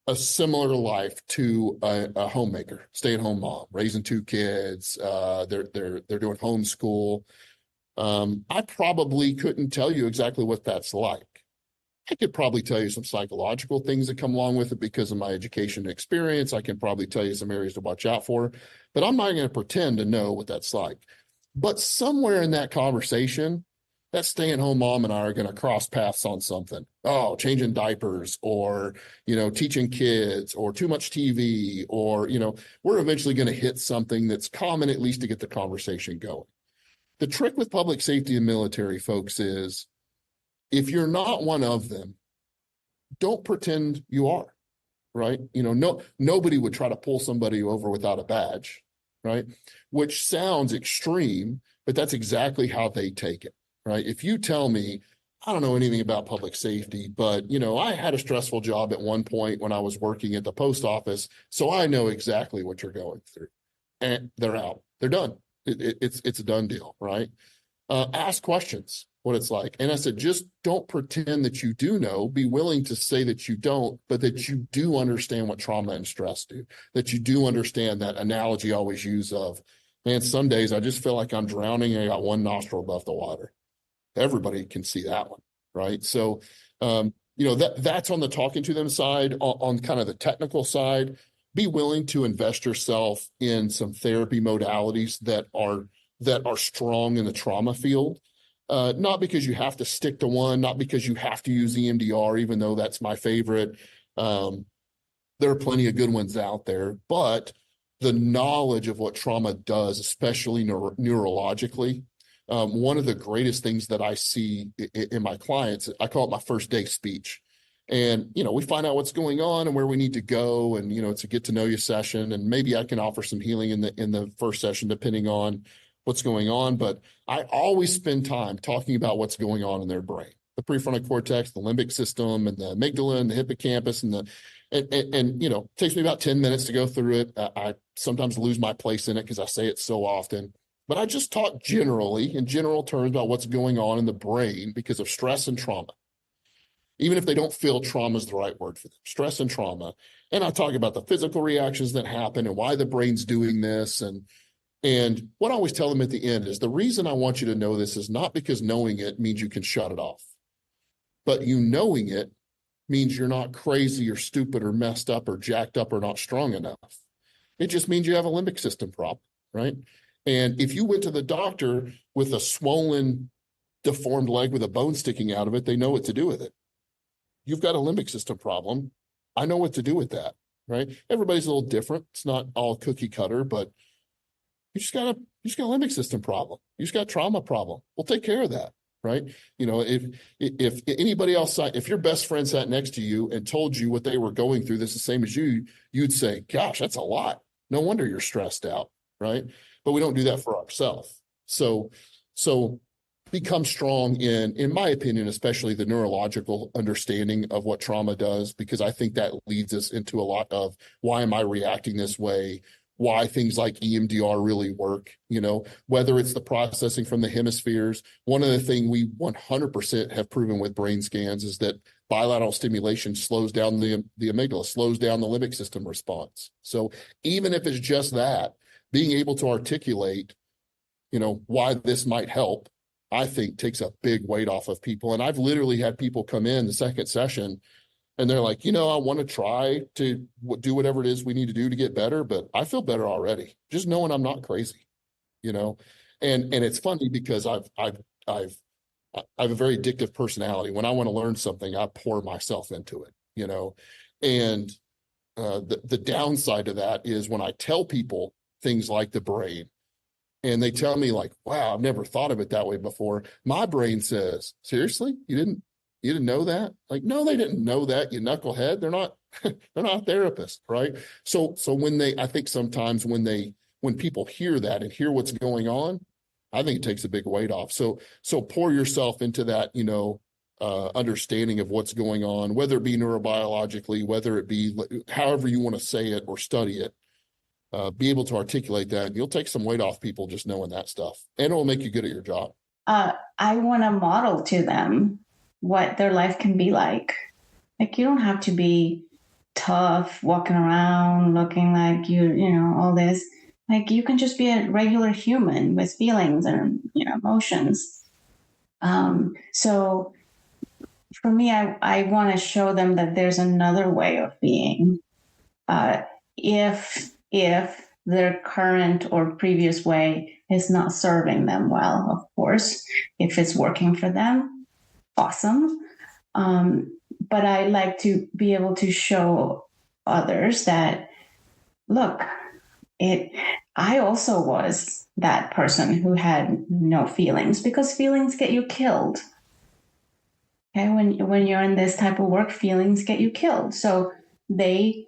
a similar life to a homemaker, stay-at-home mom, raising 2 kids. They're doing homeschool. I probably couldn't tell you exactly what that's like. I could probably tell you some psychological things that come along with it because of my education and experience. I can probably tell you some areas to watch out for, but I'm not going to pretend to know what that's like. But somewhere in that conversation, that stay-at-home mom and I are going to cross paths on something. Oh, changing diapers or, teaching kids or too much TV or, we're eventually going to hit something that's common, at least to get the conversation going. The trick with public safety and military folks is if you're not one of them, don't pretend you are, right? Nobody would try to pull somebody over without a badge, right? Which sounds extreme, but that's exactly how they take it, right? If you tell me, I don't know anything about public safety, but I had a stressful job at one point when I was working at the post office, so I know exactly what you're going through. And they're out. They're done. It's a done deal, right? Ask questions, what it's like. And I said, just don't pretend that you do know. Be willing to say that you don't, but that you do understand what trauma and stress do. That you do understand that analogy I always use of, man, some days I just feel like I'm drowning and I got one nostril above the water. Everybody can see that one, right? So, that's on the talking to them side. On kind of the technical side, be willing to invest yourself in some therapy modalities that are strong in the trauma field. Not because you have to stick to one, not because you have to use EMDR, even though that's my favorite. There are plenty of good ones out there, but the knowledge of what trauma does, especially neurologically, one of the greatest things that I see in my clients, I call it my first day speech. And, we find out what's going on and where we need to go. And, it's a get to know you session. And maybe I can offer some healing in the first session, depending on what's going on. But I always spend time talking about what's going on in their brain, the prefrontal cortex, the limbic system, and the amygdala and the hippocampus. And it takes me about 10 minutes to go through it. I sometimes lose my place in it because I say it so often. But I just talk generally, in general terms, about what's going on in the brain because of stress and trauma. Even if they don't feel trauma is the right word for them, stress and trauma. And I talk about the physical reactions that happen and why the brain's doing this. And what I always tell them at the end is the reason I want you to know this is not because knowing it means you can shut it off, but you knowing it means you're not crazy or stupid or messed up or jacked up or not strong enough. It just means you have a limbic system problem, right? And if you went to the doctor with a swollen, deformed leg with a bone sticking out of it, they know what to do with it. You've got a limbic system problem. I know what to do with that, right? Everybody's a little different. It's not all cookie cutter, but you just got a limbic system problem. You just got a trauma problem. We'll take care of that, right? If anybody else, if your best friend sat next to you and told you what they were going through, this the same as you, you'd say, gosh, that's a lot. No wonder you're stressed out, right? But we don't do that for ourselves. So become strong in my opinion, especially the neurological understanding of what trauma does, because I think that leads us into a lot of why am I reacting this way? Why things like EMDR really work, whether it's the processing from the hemispheres. One of the things we 100% have proven with brain scans is that bilateral stimulation slows down the amygdala, slows down the limbic system response. So even if it's just that, being able to articulate, why this might help, I think takes a big weight off of people. And I've literally had people come in the second session and they're like, I want to try to do whatever it is we need to do to get better, but I feel better already, just knowing I'm not crazy, and it's funny because I've I have a very addictive personality. When I want to learn something, I pour myself into it, and the downside to that is when I tell people things like the brain and they tell me like, wow, I've never thought of it that way before. My brain says, seriously, you didn't know that? Like, no, they didn't know that, you knucklehead. They're not therapists, right? So I think sometimes when people hear that and hear what's going on, I think it takes a big weight off. So pour yourself into that, understanding of what's going on, whether it be neurobiologically, whether it be however you want to say it or study it, be able to articulate that. And you'll take some weight off people just knowing that stuff, and it will make you good at your job. I want to model to them what their life can be like. Like, you don't have to be tough, walking around looking like all this. Like, you can just be a regular human with feelings and, emotions. So for me, I want to show them that there's another way of being. If their current or previous way is not serving them well, of course. If it's working for them, awesome. But I like to be able to show others that, look, I also was that person who had no feelings, because feelings get you killed. Okay, when you're in this type of work, feelings get you killed. So they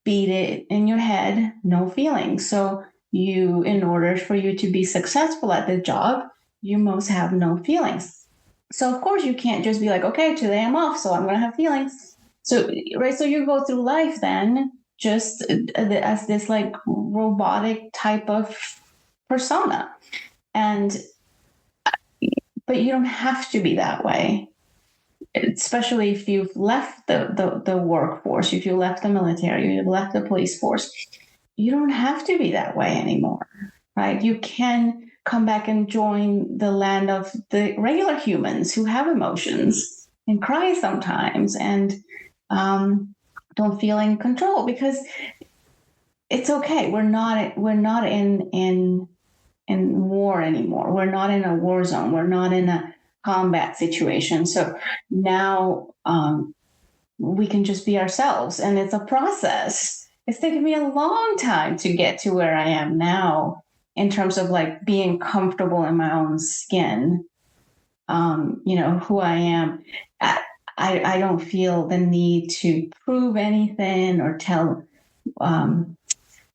beat it in your head, no feelings. So in order for you to be successful at the job, you must have no feelings. So of course you can't just be like, okay, today I'm off, so I'm gonna have feelings. So right, so you go through life then just as this like robotic type of persona, but you don't have to be that way. Especially if you've left the workforce, if you left the military, you've left the police force, you don't have to be that way anymore, right? You can come back and join the land of the regular humans who have emotions and cry sometimes and don't feel in control, because it's okay. We're not in war anymore. We're not in a war zone. We're not in a combat situation. So now we can just be ourselves, and it's a process. It's taken me a long time to get to where I am now in terms of like being comfortable in my own skin. Who I am. I don't feel the need to prove anything or tell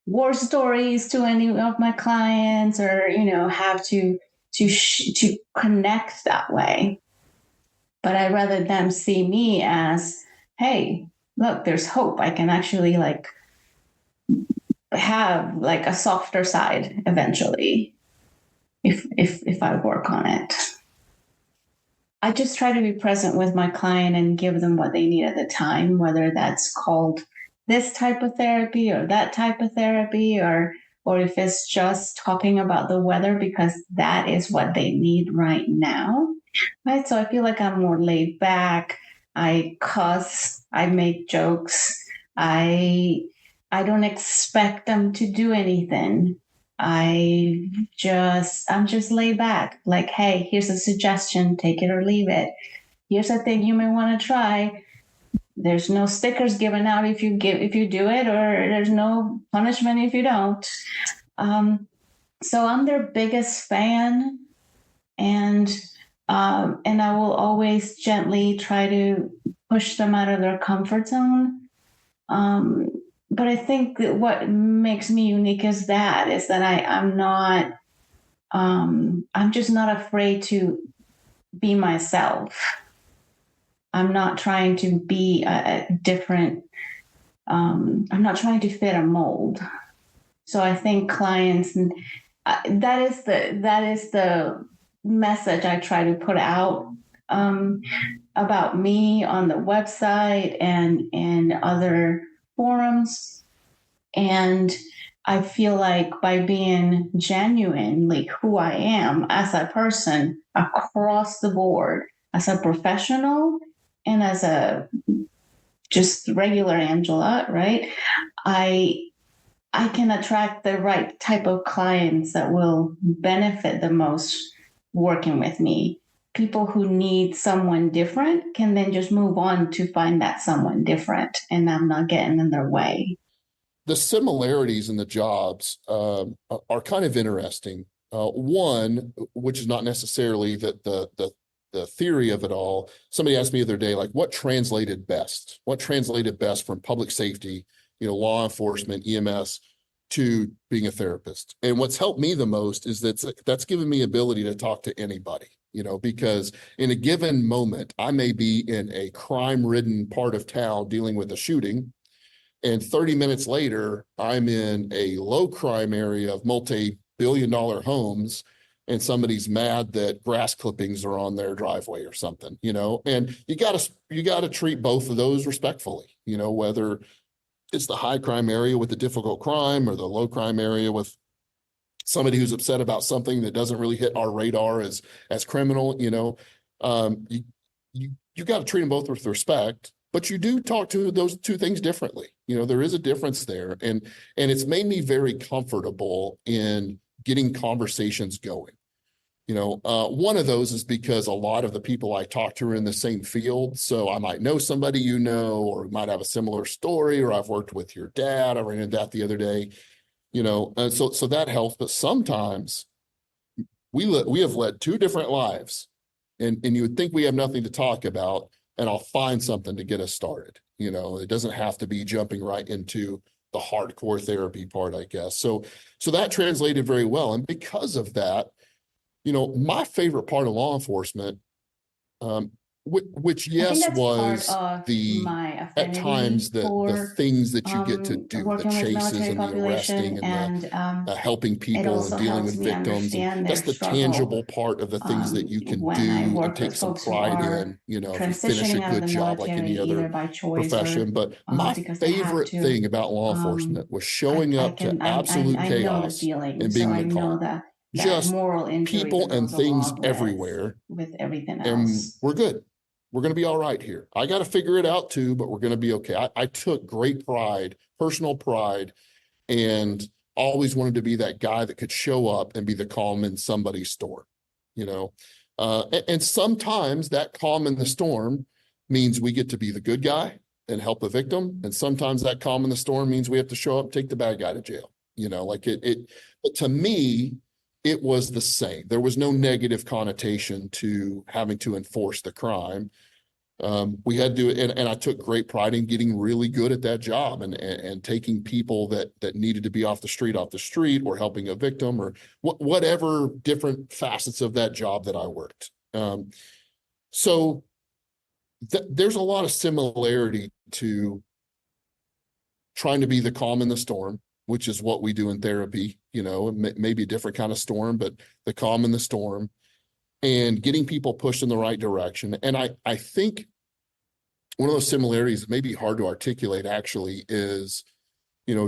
war stories to any of my clients, or have to connect that way. But I'd rather them see me as, hey, look, there's hope. I can actually like have like a softer side eventually if I work on it. I just try to be present with my client and give them what they need at the time, whether that's called this type of therapy or that type of therapy, or if it's just talking about the weather because that is what they need right now, right? So I feel like I'm more laid back. I cuss, I make jokes. I don't expect them to do anything. I'm just laid back. Like, hey, here's a suggestion, take it or leave it. Here's a thing you may want to try. There's no stickers given out if you do it, or there's no punishment if you don't. So I'm their biggest fan, and I will always gently try to push them out of their comfort zone. But I think that what makes me unique is that I'm not, I'm just not afraid to be myself. I'm not trying to be a different, I'm not trying to fit a mold. So I think clients, and that is the message I try to put out about me on the website and in other forums. And I feel like by being genuinely who I am as a person across the board, as a professional and as a just regular Angela, right? I can attract the right type of clients that will benefit the most working with me. People who need someone different can then just move on to find that someone different, and I'm not getting in their way. The similarities in the jobs are kind of interesting. One, which is not necessarily the theory of it all. Somebody asked me the other day, like, what translated best? What translated best from public safety, law enforcement, EMS, to being a therapist? And what's helped me the most is that's given me ability to talk to anybody, because in a given moment, I may be in a crime-ridden part of town dealing with a shooting, and 30 minutes later, I'm in a low crime area of multi-billion-dollar homes, and somebody's mad that grass clippings are on their driveway or something, and you gotta treat both of those respectfully, whether it's the high crime area with the difficult crime or the low crime area with somebody who's upset about something that doesn't really hit our radar as criminal. You got to treat them both with respect, but you do talk to those two things differently. There is a difference there, and it's made me very comfortable in getting conversations going. One of those is because a lot of the people I talk to are in the same field. So I might know somebody, or might have a similar story, or I've worked with your dad. I ran into that the other day, and so that helps. But sometimes we have led two different lives And you would think we have nothing to talk about, and I'll find something to get us started. It doesn't have to be jumping right into the hardcore therapy part, I guess. So that translated very well. And because of that, my favorite part of law enforcement, which I think yes, that's was part of the my at affinity times the for things that you get to do, the working with chases military and the arresting population, and the helping it people also and dealing helps with me victims. And understand that's their the struggle tangible part of the things that you can when I do and work take with some folks who pride are in, if you finish a transitioning out of the good job like military any either other by choice profession. or But my because they have favorite to. thing about law enforcement was showing up to absolute I know the chaos feeling, and so being I the know calm. that Just moral injury people that and goes things along everywhere, with everything and else. we're good. We're going to be all right here. I got to figure it out too, but we're going to be okay. I took great pride, personal pride, and always wanted to be that guy that could show up and be the calm in somebody's storm, and sometimes that calm in the storm means we get to be the good guy and help the victim. And sometimes that calm in the storm means we have to show up, take the bad guy to jail, but to me, it was the same. There was no negative connotation to having to enforce the crime. We had to, and I took great pride in getting really good at that job and taking people that needed to be off the street, or helping a victim, or whatever different facets of that job that I worked. So there's a lot of similarity to trying to be the calm in the storm, which is what we do in therapy, maybe a different kind of storm, but the calm in the storm, and getting people pushed in the right direction. And I think one of those similarities that may be hard to articulate actually is,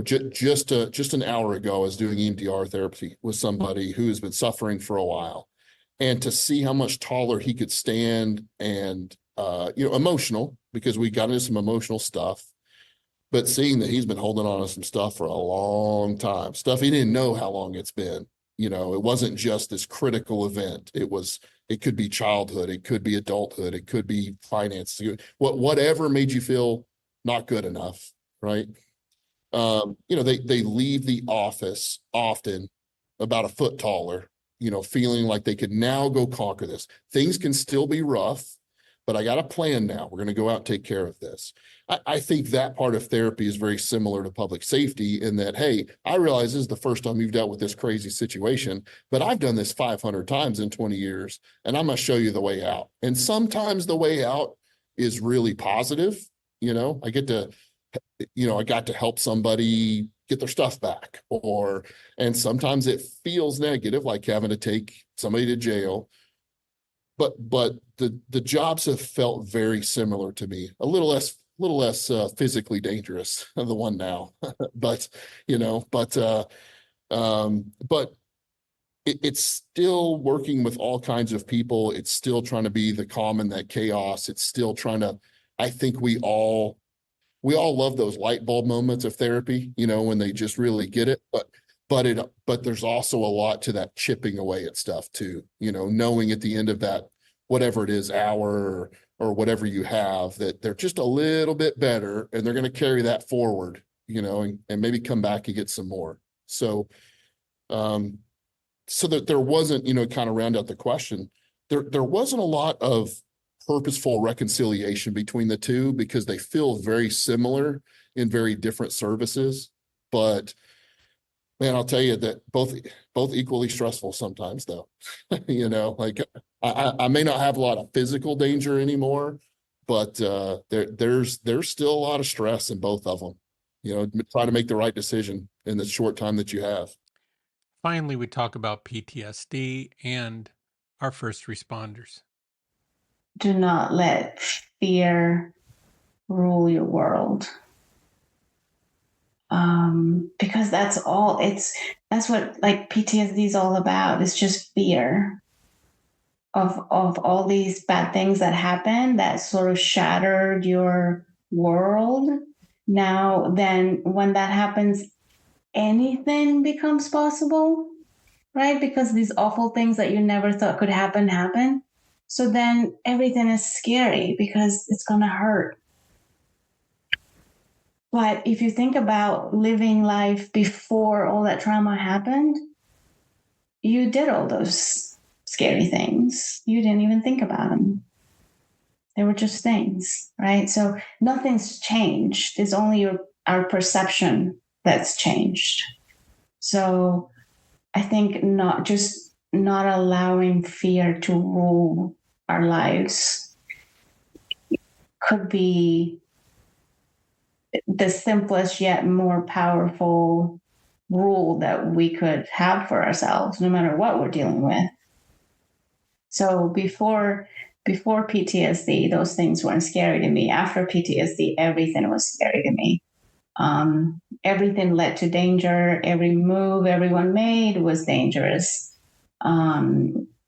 just an hour ago, I was doing EMDR therapy with somebody who has been suffering for a while, and to see how much taller he could stand and, emotional, because we got into some emotional stuff, but seeing that he's been holding on to some stuff for a long time, stuff he didn't know how long it's been. It wasn't just this critical event. It could be childhood, it could be adulthood, it could be finance, whatever made you feel not good enough, right? They leave the office often about a foot taller, feeling like they could now go conquer this. Things can still be rough, but I got a plan now. We're going to go out and take care of this. I think that part of therapy is very similar to public safety in that, hey, I realize this is the first time you've dealt with this crazy situation, but I've done this 500 times in 20 years, and I'm going to show you the way out. And sometimes the way out is really positive. I got to help somebody get their stuff back, and sometimes it feels negative, like having to take somebody to jail. But the jobs have felt very similar to me, a little less physically dangerous than the one now, but it's still working with all kinds of people. It's still trying to be the calm in that chaos. It's still trying to, I think we all love those light bulb moments of therapy, when they just really get it, but there's also a lot to that chipping away at stuff too, knowing at the end of that, whatever it is, hour or whatever you have, that they're just a little bit better, and they're going to carry that forward, and maybe come back and get some more. So that there wasn't, kind of round out the question, there wasn't a lot of purposeful reconciliation between the two, because they feel very similar in very different services. But man, I'll tell you that both equally stressful sometimes, though. Like I may not have a lot of physical danger anymore, but there's still a lot of stress in both of them. Try to make the right decision in the short time that you have. Finally, we talk about PTSD and our first responders. Do not let fear rule your world. Because that's what like PTSD is all about. It's just fear of all these bad things that happened that sort of shattered your world. Now, then when that happens, anything becomes possible, right? Because these awful things that you never thought could happen. So then everything is scary because it's going to hurt. But if you think about living life before all that trauma happened, you did all those scary things. You didn't even think about them. They were just things, right? So nothing's changed. It's only our perception that's changed. So I think not allowing fear to rule our lives could be the simplest yet more powerful rule that we could have for ourselves, no matter what we're dealing with. So before PTSD, those things weren't scary to me. After PTSD, everything was scary to me. Everything led to danger. Every move everyone made was dangerous.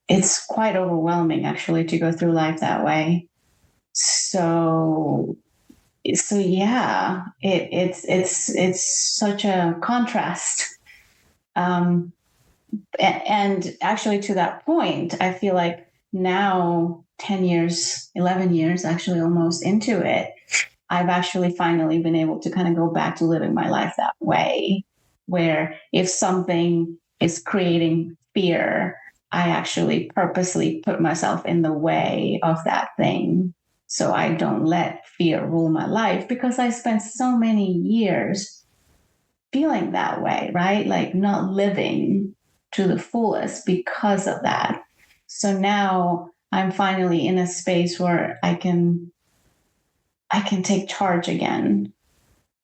It's quite overwhelming, actually, to go through life that way. So yeah, it's such a contrast. And actually, to that point, I feel like now, 10 years, 11 years, actually almost into it, I've actually finally been able to kind of go back to living my life that way, where if something is creating fear, I actually purposely put myself in the way of that thing. So I don't let fear rule my life, because I spent so many years feeling that way, right? Like not living to the fullest because of that. So now I'm finally in a space where I can take charge again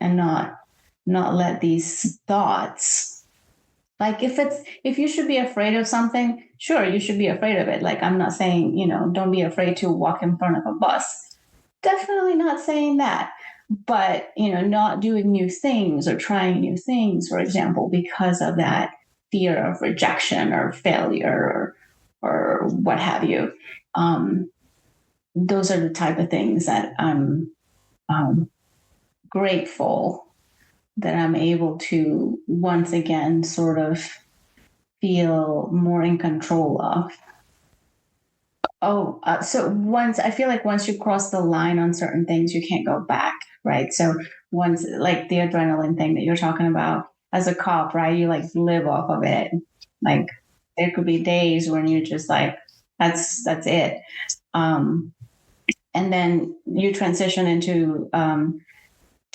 and not let these thoughts, like if you should be afraid of something, sure, you should be afraid of it. Like, I'm not saying, don't be afraid to walk in front of a bus. Definitely not saying that. But, not doing new things or trying new things, for example, because of that fear of rejection or failure or what have you. Those are the type of things that I'm grateful that I'm able to once again sort of feel more in control of. So I feel like once you cross the line on certain things, you can't go back, right? So once, like the adrenaline thing that you're talking about, as a cop, right? You like live off of it. Like there could be days when you're just like, that's it. And then you transition into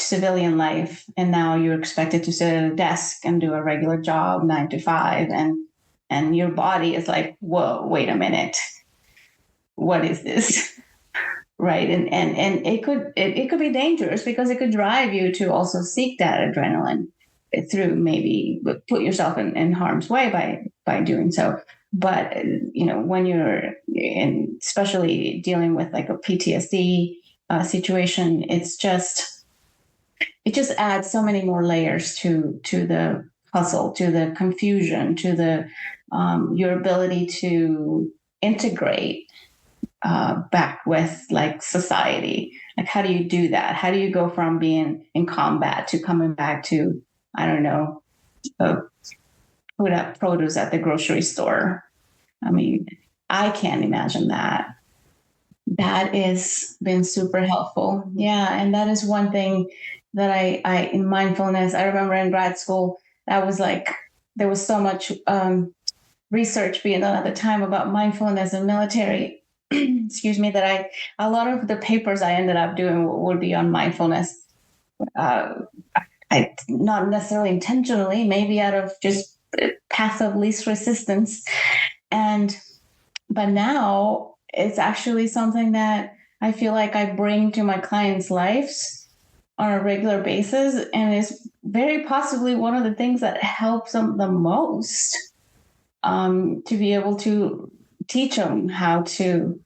civilian life, and now you're expected to sit at a desk and do a regular job 9 to 5, and your body is like, whoa, wait a minute, what is this? Right? And it could be dangerous, because it could drive you to also seek that adrenaline through maybe put yourself in harm's way by doing so. But when you're especially dealing with like a PTSD situation, it just adds so many more layers to the puzzle, to the confusion, to the your ability to integrate back with like society. Like, how do you do that? How do you go from being in combat to coming back to, I don't know, put up produce at the grocery store? I mean, I can't imagine that. That has been super helpful. Yeah. And that is one thing that I in mindfulness, I remember in grad school, that was like, there was so much research being done at the time about mindfulness and military, excuse me, that a lot of the papers I ended up doing would be on mindfulness. I not necessarily intentionally, maybe out of just path of least resistance. But now it's actually something that I feel like I bring to my clients' lives on a regular basis, and is very possibly one of the things that helps them the most, to be able to teach them how to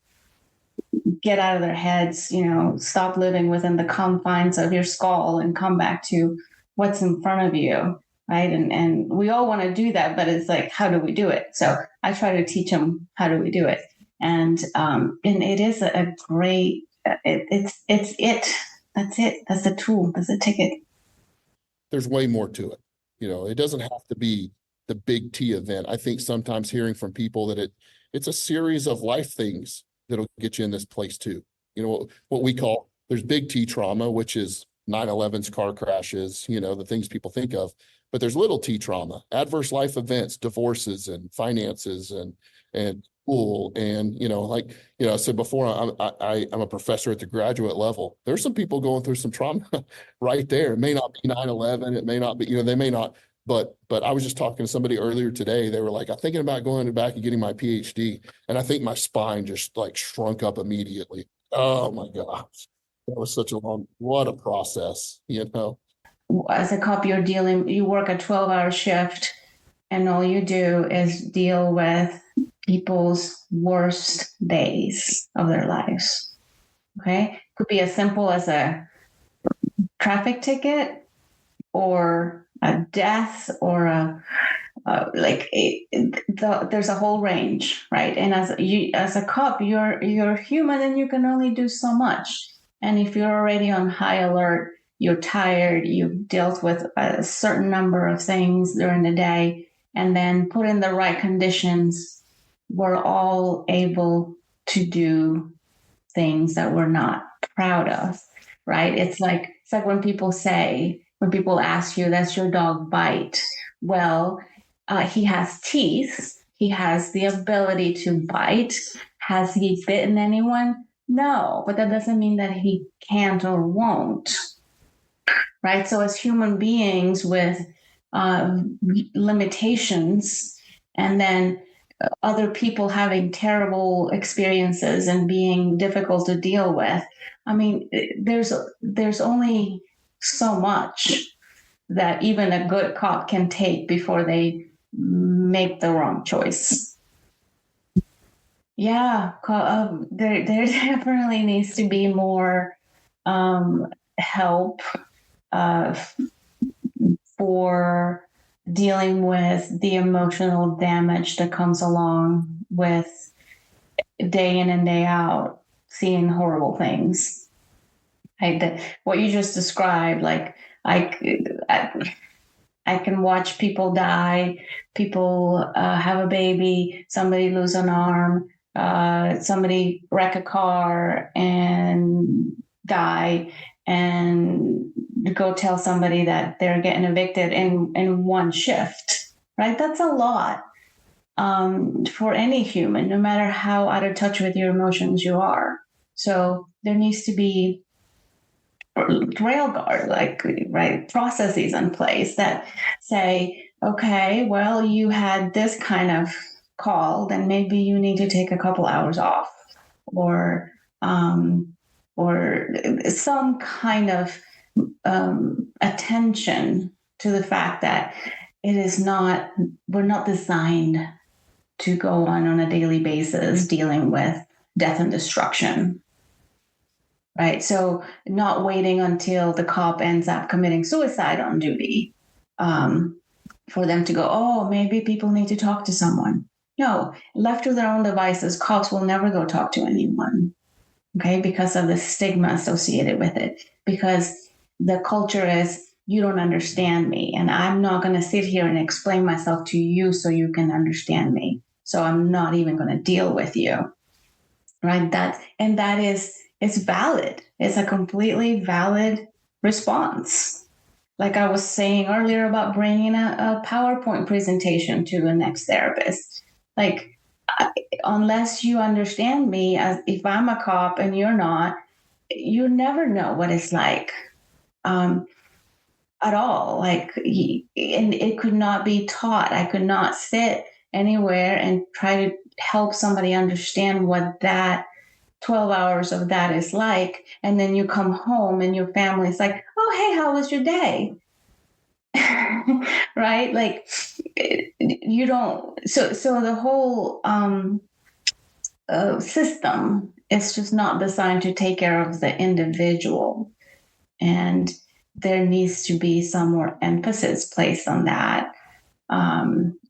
get out of their heads, stop living within the confines of your skull and come back to what's in front of you, right? And we all want to do that, but it's like, how do we do it? So I try to teach them, how do we do it? And it is a great, it's it. That's it. That's the tool. That's the ticket. There's way more to it. It doesn't have to be the big T event. I think sometimes hearing from people that it's a series of life things that'll get you in this place too. What we call, there's big T trauma, which is 9/11's, car crashes, the things people think of, but there's little T trauma, adverse life events, divorces and finances and school. And, like, I said before, I'm a professor at the graduate level. There's some people going through some trauma right there. It may not be 9/11. It may not be, they may not, but I was just talking to somebody earlier today. They were like, I'm thinking about going back and getting my PhD. And I think my spine just like shrunk up immediately. Oh my gosh. That was such what a process, As a cop, you work a 12-hour shift, and all you do is deal with people's worst days of their lives. Okay? Could be as simple as a traffic ticket or a death or there's a whole range, right? And as a cop, you're human and you can only do so much. And if you're already on high alert, you're tired, you've dealt with a certain number of things during the day, and then put in the right conditions, we're all able to do things that we're not proud of, right? It's like when people ask you, does your dog bite? Well, he has teeth. He has the ability to bite. Has he bitten anyone? No, but that doesn't mean that he can't or won't, right? So as human beings with limitations, and then other people having terrible experiences and being difficult to deal with, I mean, there's only so much that even a good cop can take before they make the wrong choice. Yeah, there definitely needs to be more help for dealing with the emotional damage that comes along with day in and day out seeing horrible things. What you just described, like I can watch people die, people have a baby, somebody lose an arm, somebody wreck a car and die, and go tell somebody that they're getting evicted in one shift, right? That's a lot for any human, no matter how out of touch with your emotions you are. So there needs to be railguard, processes in place that say, okay, well, you had this kind of call, then maybe you need to take a couple hours off, or some kind of attention to the fact that we're not designed to go on a daily basis dealing with death and destruction. Right. So not waiting until the cop ends up committing suicide on duty for them to go, oh, maybe people need to talk to someone. No, left to their own devices, cops will never go talk to anyone. Okay, because of the stigma associated with it. Because the culture is, you don't understand me, and I'm not going to sit here and explain myself to you so you can understand me. So I'm not even going to deal with you. Right. It's valid. It's a completely valid response. Like I was saying earlier about bringing a PowerPoint presentation to the next therapist. Like, unless you understand me, as if I'm a cop and you're not, you never know what it's like at all. Like, and it could not be taught. I could not sit anywhere and try to help somebody understand what that 12 hours of that is like, and then you come home and your family's like, oh, hey, how was your day? Right? Like, you don't, so the whole system is just not designed to take care of the individual, and there needs to be some more emphasis placed on that.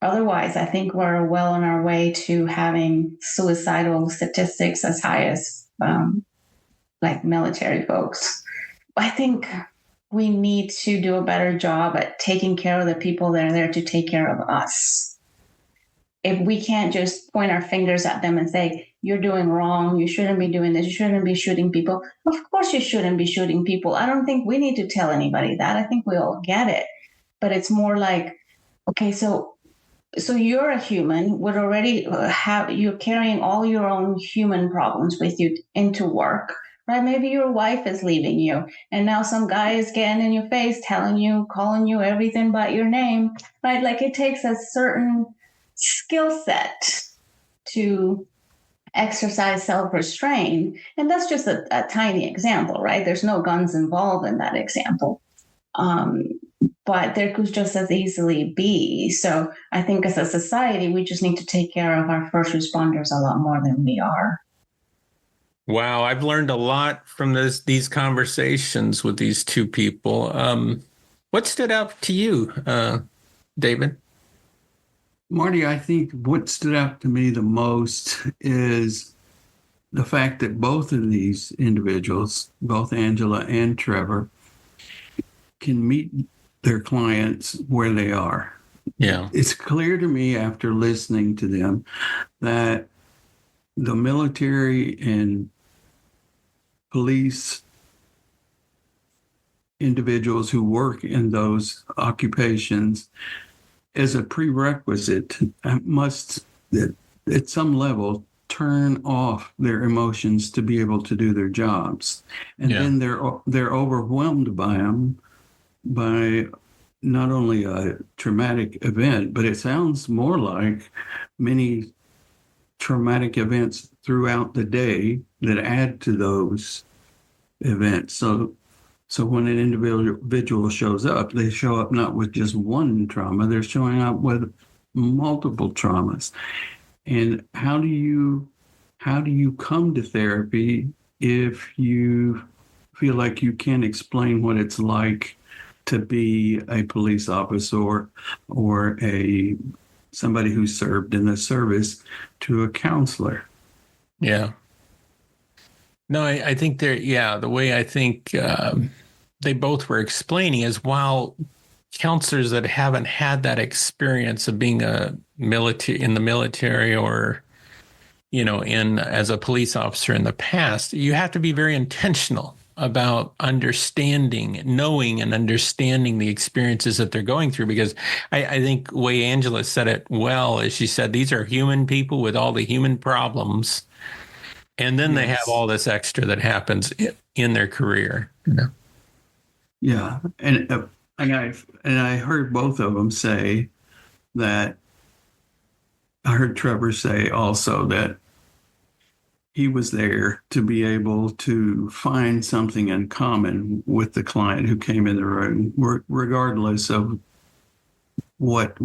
Otherwise, I think we're well on our way to having suicidal statistics as high as like military folks. I think we need to do a better job at taking care of the people that are there to take care of us. If we can't just point our fingers at them and say, you're doing wrong, you shouldn't be doing this, you shouldn't be shooting people. Of course you shouldn't be shooting people. I don't think we need to tell anybody that. I think we all get it. But it's more like, okay, so so you're a human would already you're carrying all your own human problems with you into work, right? Maybe your wife is leaving you and now some guy is getting in your face, telling you, calling you everything but your name, right? Like it takes a certain skill set to exercise self-restraint. And that's just a tiny example, right? There's no guns involved in that example. But there could just as easily be. So I think as a society, we just need to take care of our first responders a lot more than we are. Wow, I've learned a lot from these conversations with these two people. What stood out to you, David? Marty, I think what stood out to me the most is the fact that both of these individuals, both Angela and Trevor, can meet their clients where they are. Yeah. It's clear to me after listening to them that the military and police individuals who work in those occupations, as a prerequisite, must, at some level, turn off their emotions to be able to do their jobs. And then they're overwhelmed by them, by not only a traumatic event, but it sounds more like many traumatic events throughout the day that add to those events. So when an individual shows up, they show up not with just one trauma, they're showing up with multiple traumas. And how do you come to therapy if you feel like you can't explain what it's like to be a police officer or somebody who served in the service to a counselor? Yeah. No, I think the way I think they both were explaining is while counselors that haven't had that experience of being in the military or, as a police officer in the past, you have to be very intentional about knowing and understanding the experiences that they're going through. Because I think the way Angela said it well is she said, these are human people with all the human problems. And then they have all this extra that happens in their career. Yeah. And I heard both of them say that, I heard Trevor say also that he was there to be able to find something in common with the client who came in the room, regardless of what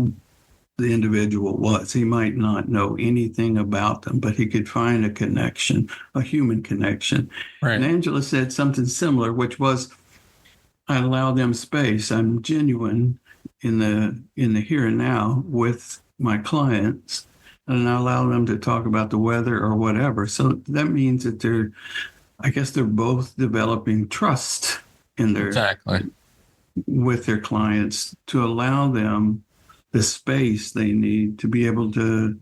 the individual was. He might not know anything about them, but he could find a connection, a human connection. Right. And Angela said something similar, which was, I allow them space. I'm genuine in the here and now with my clients, and I allow them to talk about the weather or whatever. So that means that they're both developing trust in with their clients to allow them the space they need to be able to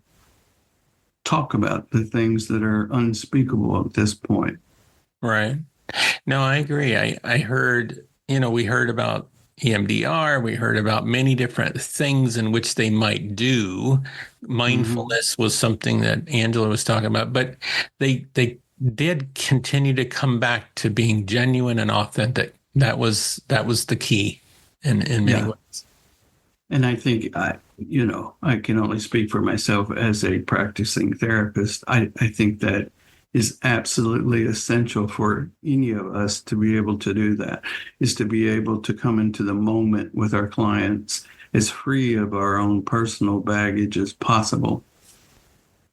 talk about the things that are unspeakable at this point. Right. No, I agree. I heard, we heard about EMDR. We heard about many different things in which they might do. Mindfulness was something that Angela was talking about, but they did continue to come back to being genuine and authentic. That was the key in many ways. And I think I can only speak for myself as a practicing therapist. I think that is absolutely essential for any of us to be able to do that, is to be able to come into the moment with our clients as free of our own personal baggage as possible,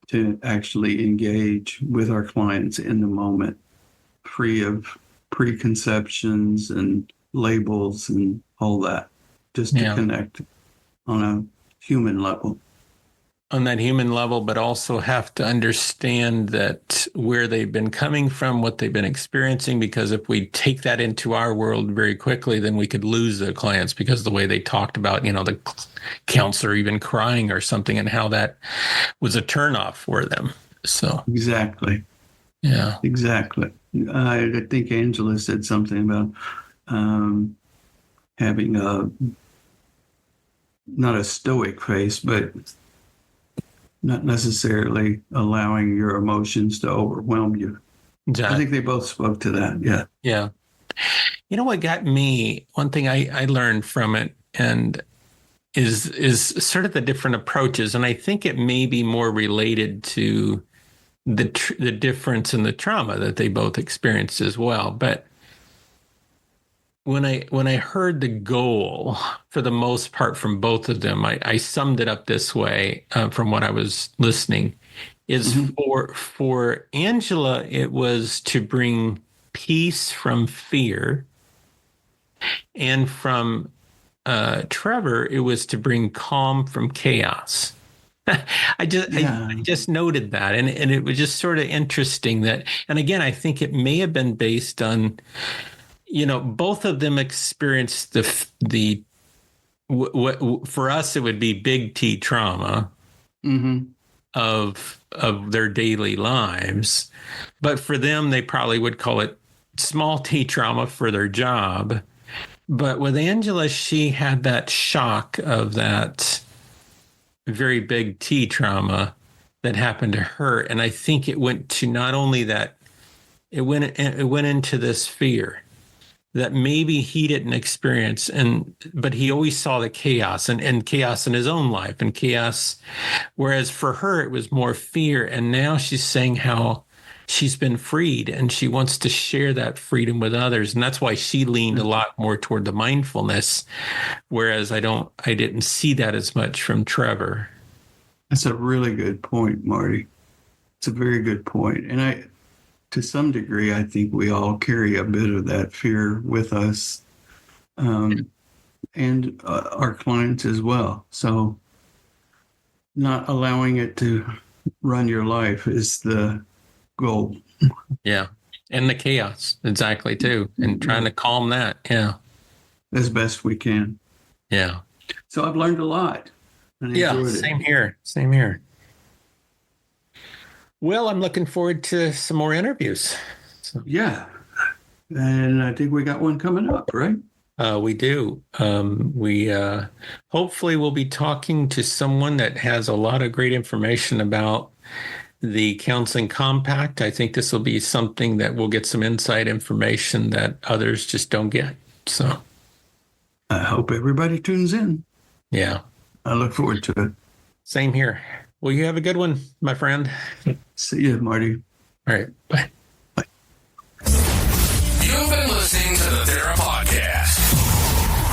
to actually engage with our clients in the moment, free of preconceptions and labels and all that, just to connect on a human level. On that human level, but also have to understand that where they've been coming from, what they've been experiencing, because if we take that into our world very quickly, then we could lose the clients because of the way they talked about, the counselor even crying or something, and how that was a turnoff for them. So exactly. Yeah. Exactly. I think Angela said something about having not a stoic face, but not necessarily allowing your emotions to overwhelm you. I think they both spoke to that. Yeah. Yeah. You know what got me? One thing I learned from it and is sort of the different approaches, and I think it may be more related to the difference in the trauma that they both experienced as well. But when I heard the goal, for the most part, from both of them, I summed it up this way from what I was listening. Is for Angela, it was to bring peace from fear, and from Trevor, it was to bring calm from chaos. I just noted that, and it was just sort of interesting that, and again, I think it may have been based on, both of them experienced the for us, it would be big T trauma of their daily lives. But for them, they probably would call it small T trauma for their job. But with Angela, she had that shock of that very big T trauma that happened to her. And I think it went to not only that, it went into this fear that maybe he didn't experience, but he always saw the chaos and chaos in his own life and chaos. Whereas for her, it was more fear. And now she's saying how she's been freed and she wants to share that freedom with others. And that's why she leaned a lot more toward the mindfulness. Whereas I didn't see that as much from Trevor. That's a really good point, Marty. It's a very good point. And to some degree, I think we all carry a bit of that fear with us, and our clients as well. So not allowing it to run your life is the goal. Yeah. And the chaos, exactly, too. And trying to calm that. Yeah. As best we can. Yeah. So I've learned a lot. Yeah, same here. Same here. Well, I'm looking forward to some more interviews. Yeah. And I think we got one coming up, right? We do. We hopefully will be talking to someone that has a lot of great information about the Counseling Compact. I think this will be something that will get some inside information that others just don't get. So I hope everybody tunes in. Yeah. I look forward to it. Same here. Well, you have a good one, my friend. See you, Marty. All right. Bye. Bye. You've been listening to the Thera Podcast.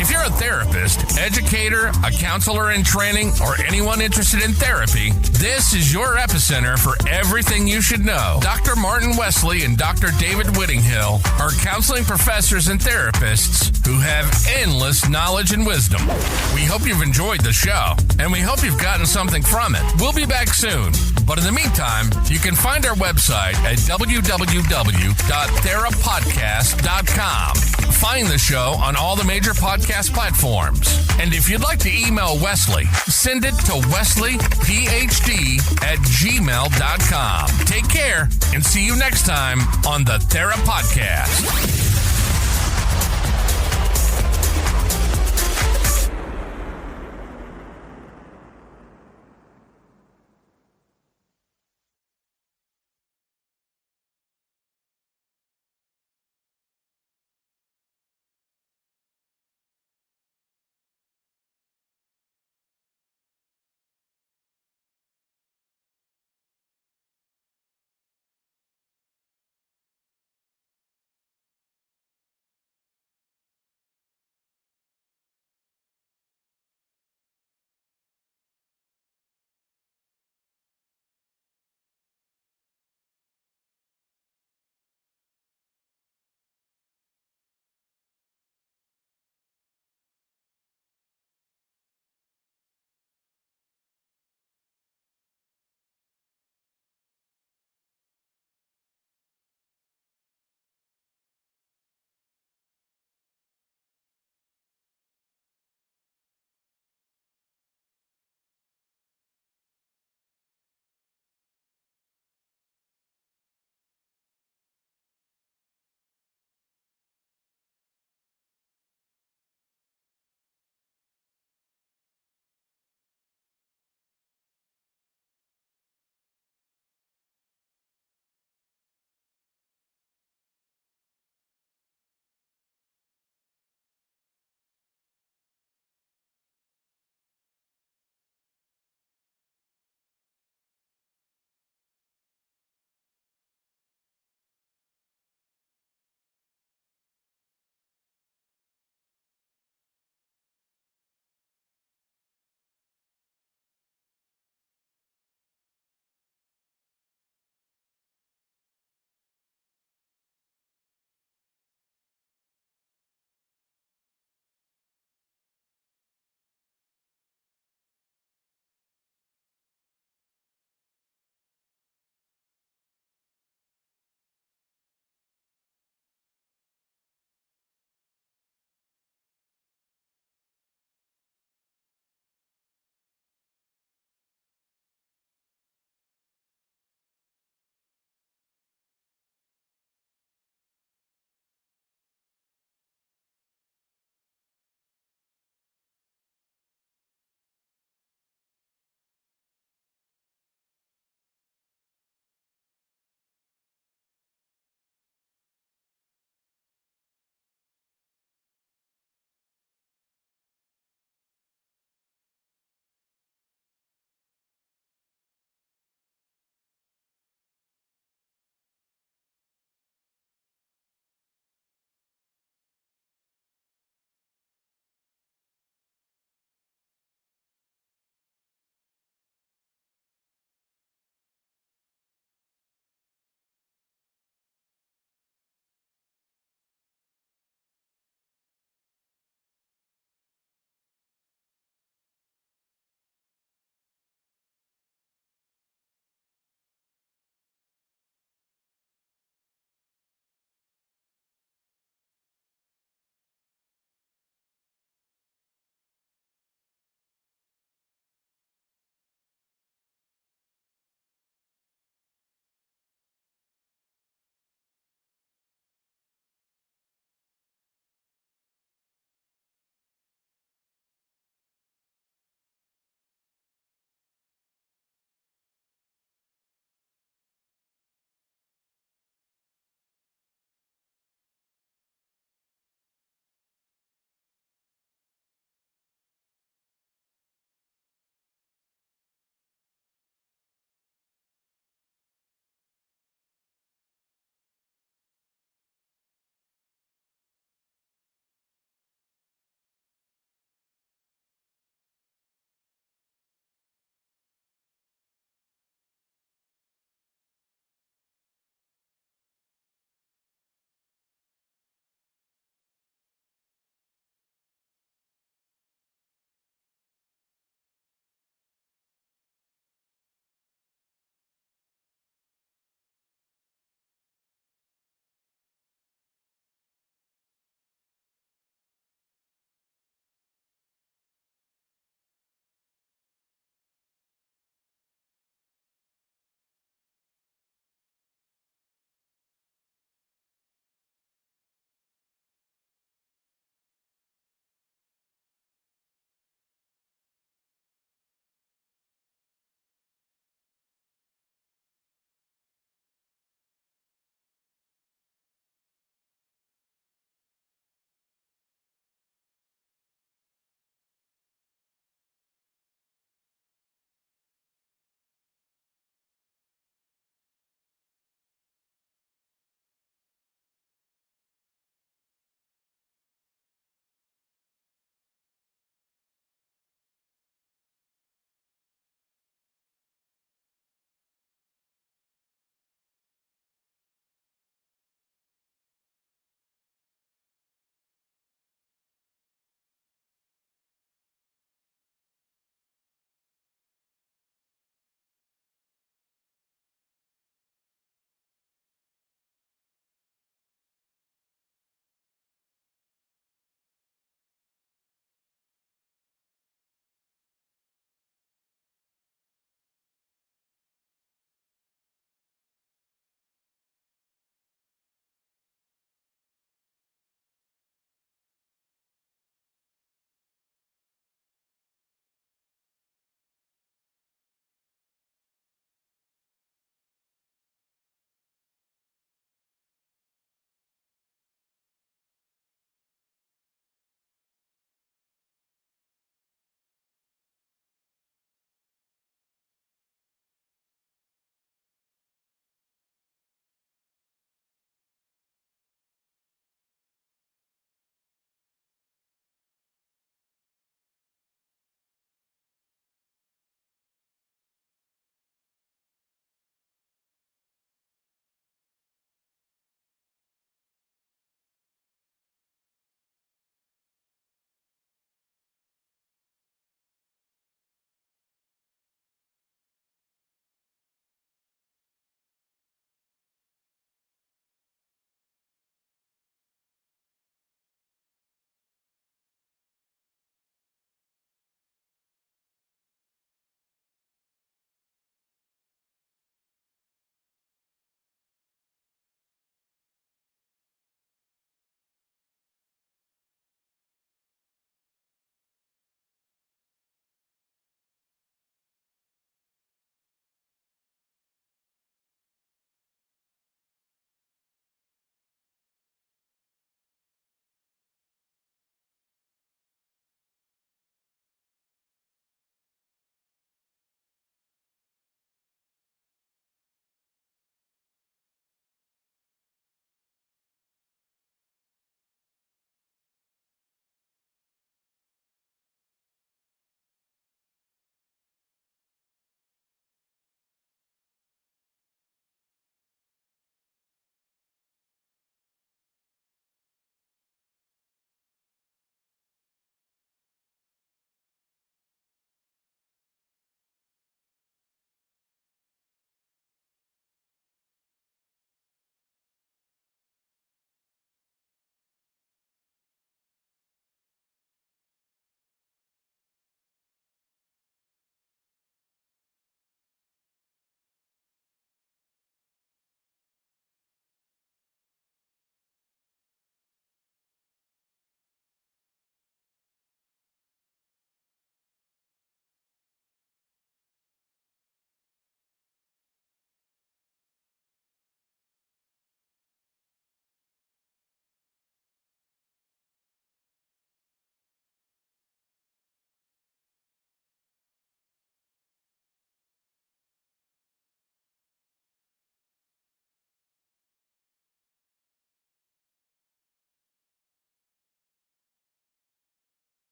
If you're a therapist, educator, a counselor in training, or anyone interested in therapy, this is your epicenter for everything you should know. Dr. Martin Wesley and Dr. David Whittinghill are counseling professors and therapists who have endless knowledge and wisdom. We hope you've enjoyed the show, and we hope you've gotten something from it. We'll be back soon. But in the meantime, you can find our website at www.therapodcast.com. Find the show on all the major podcast platforms. And if you'd like to email Wesley, send it to wesleyphd@gmail.com. Take care and see you next time on the Thera Podcast.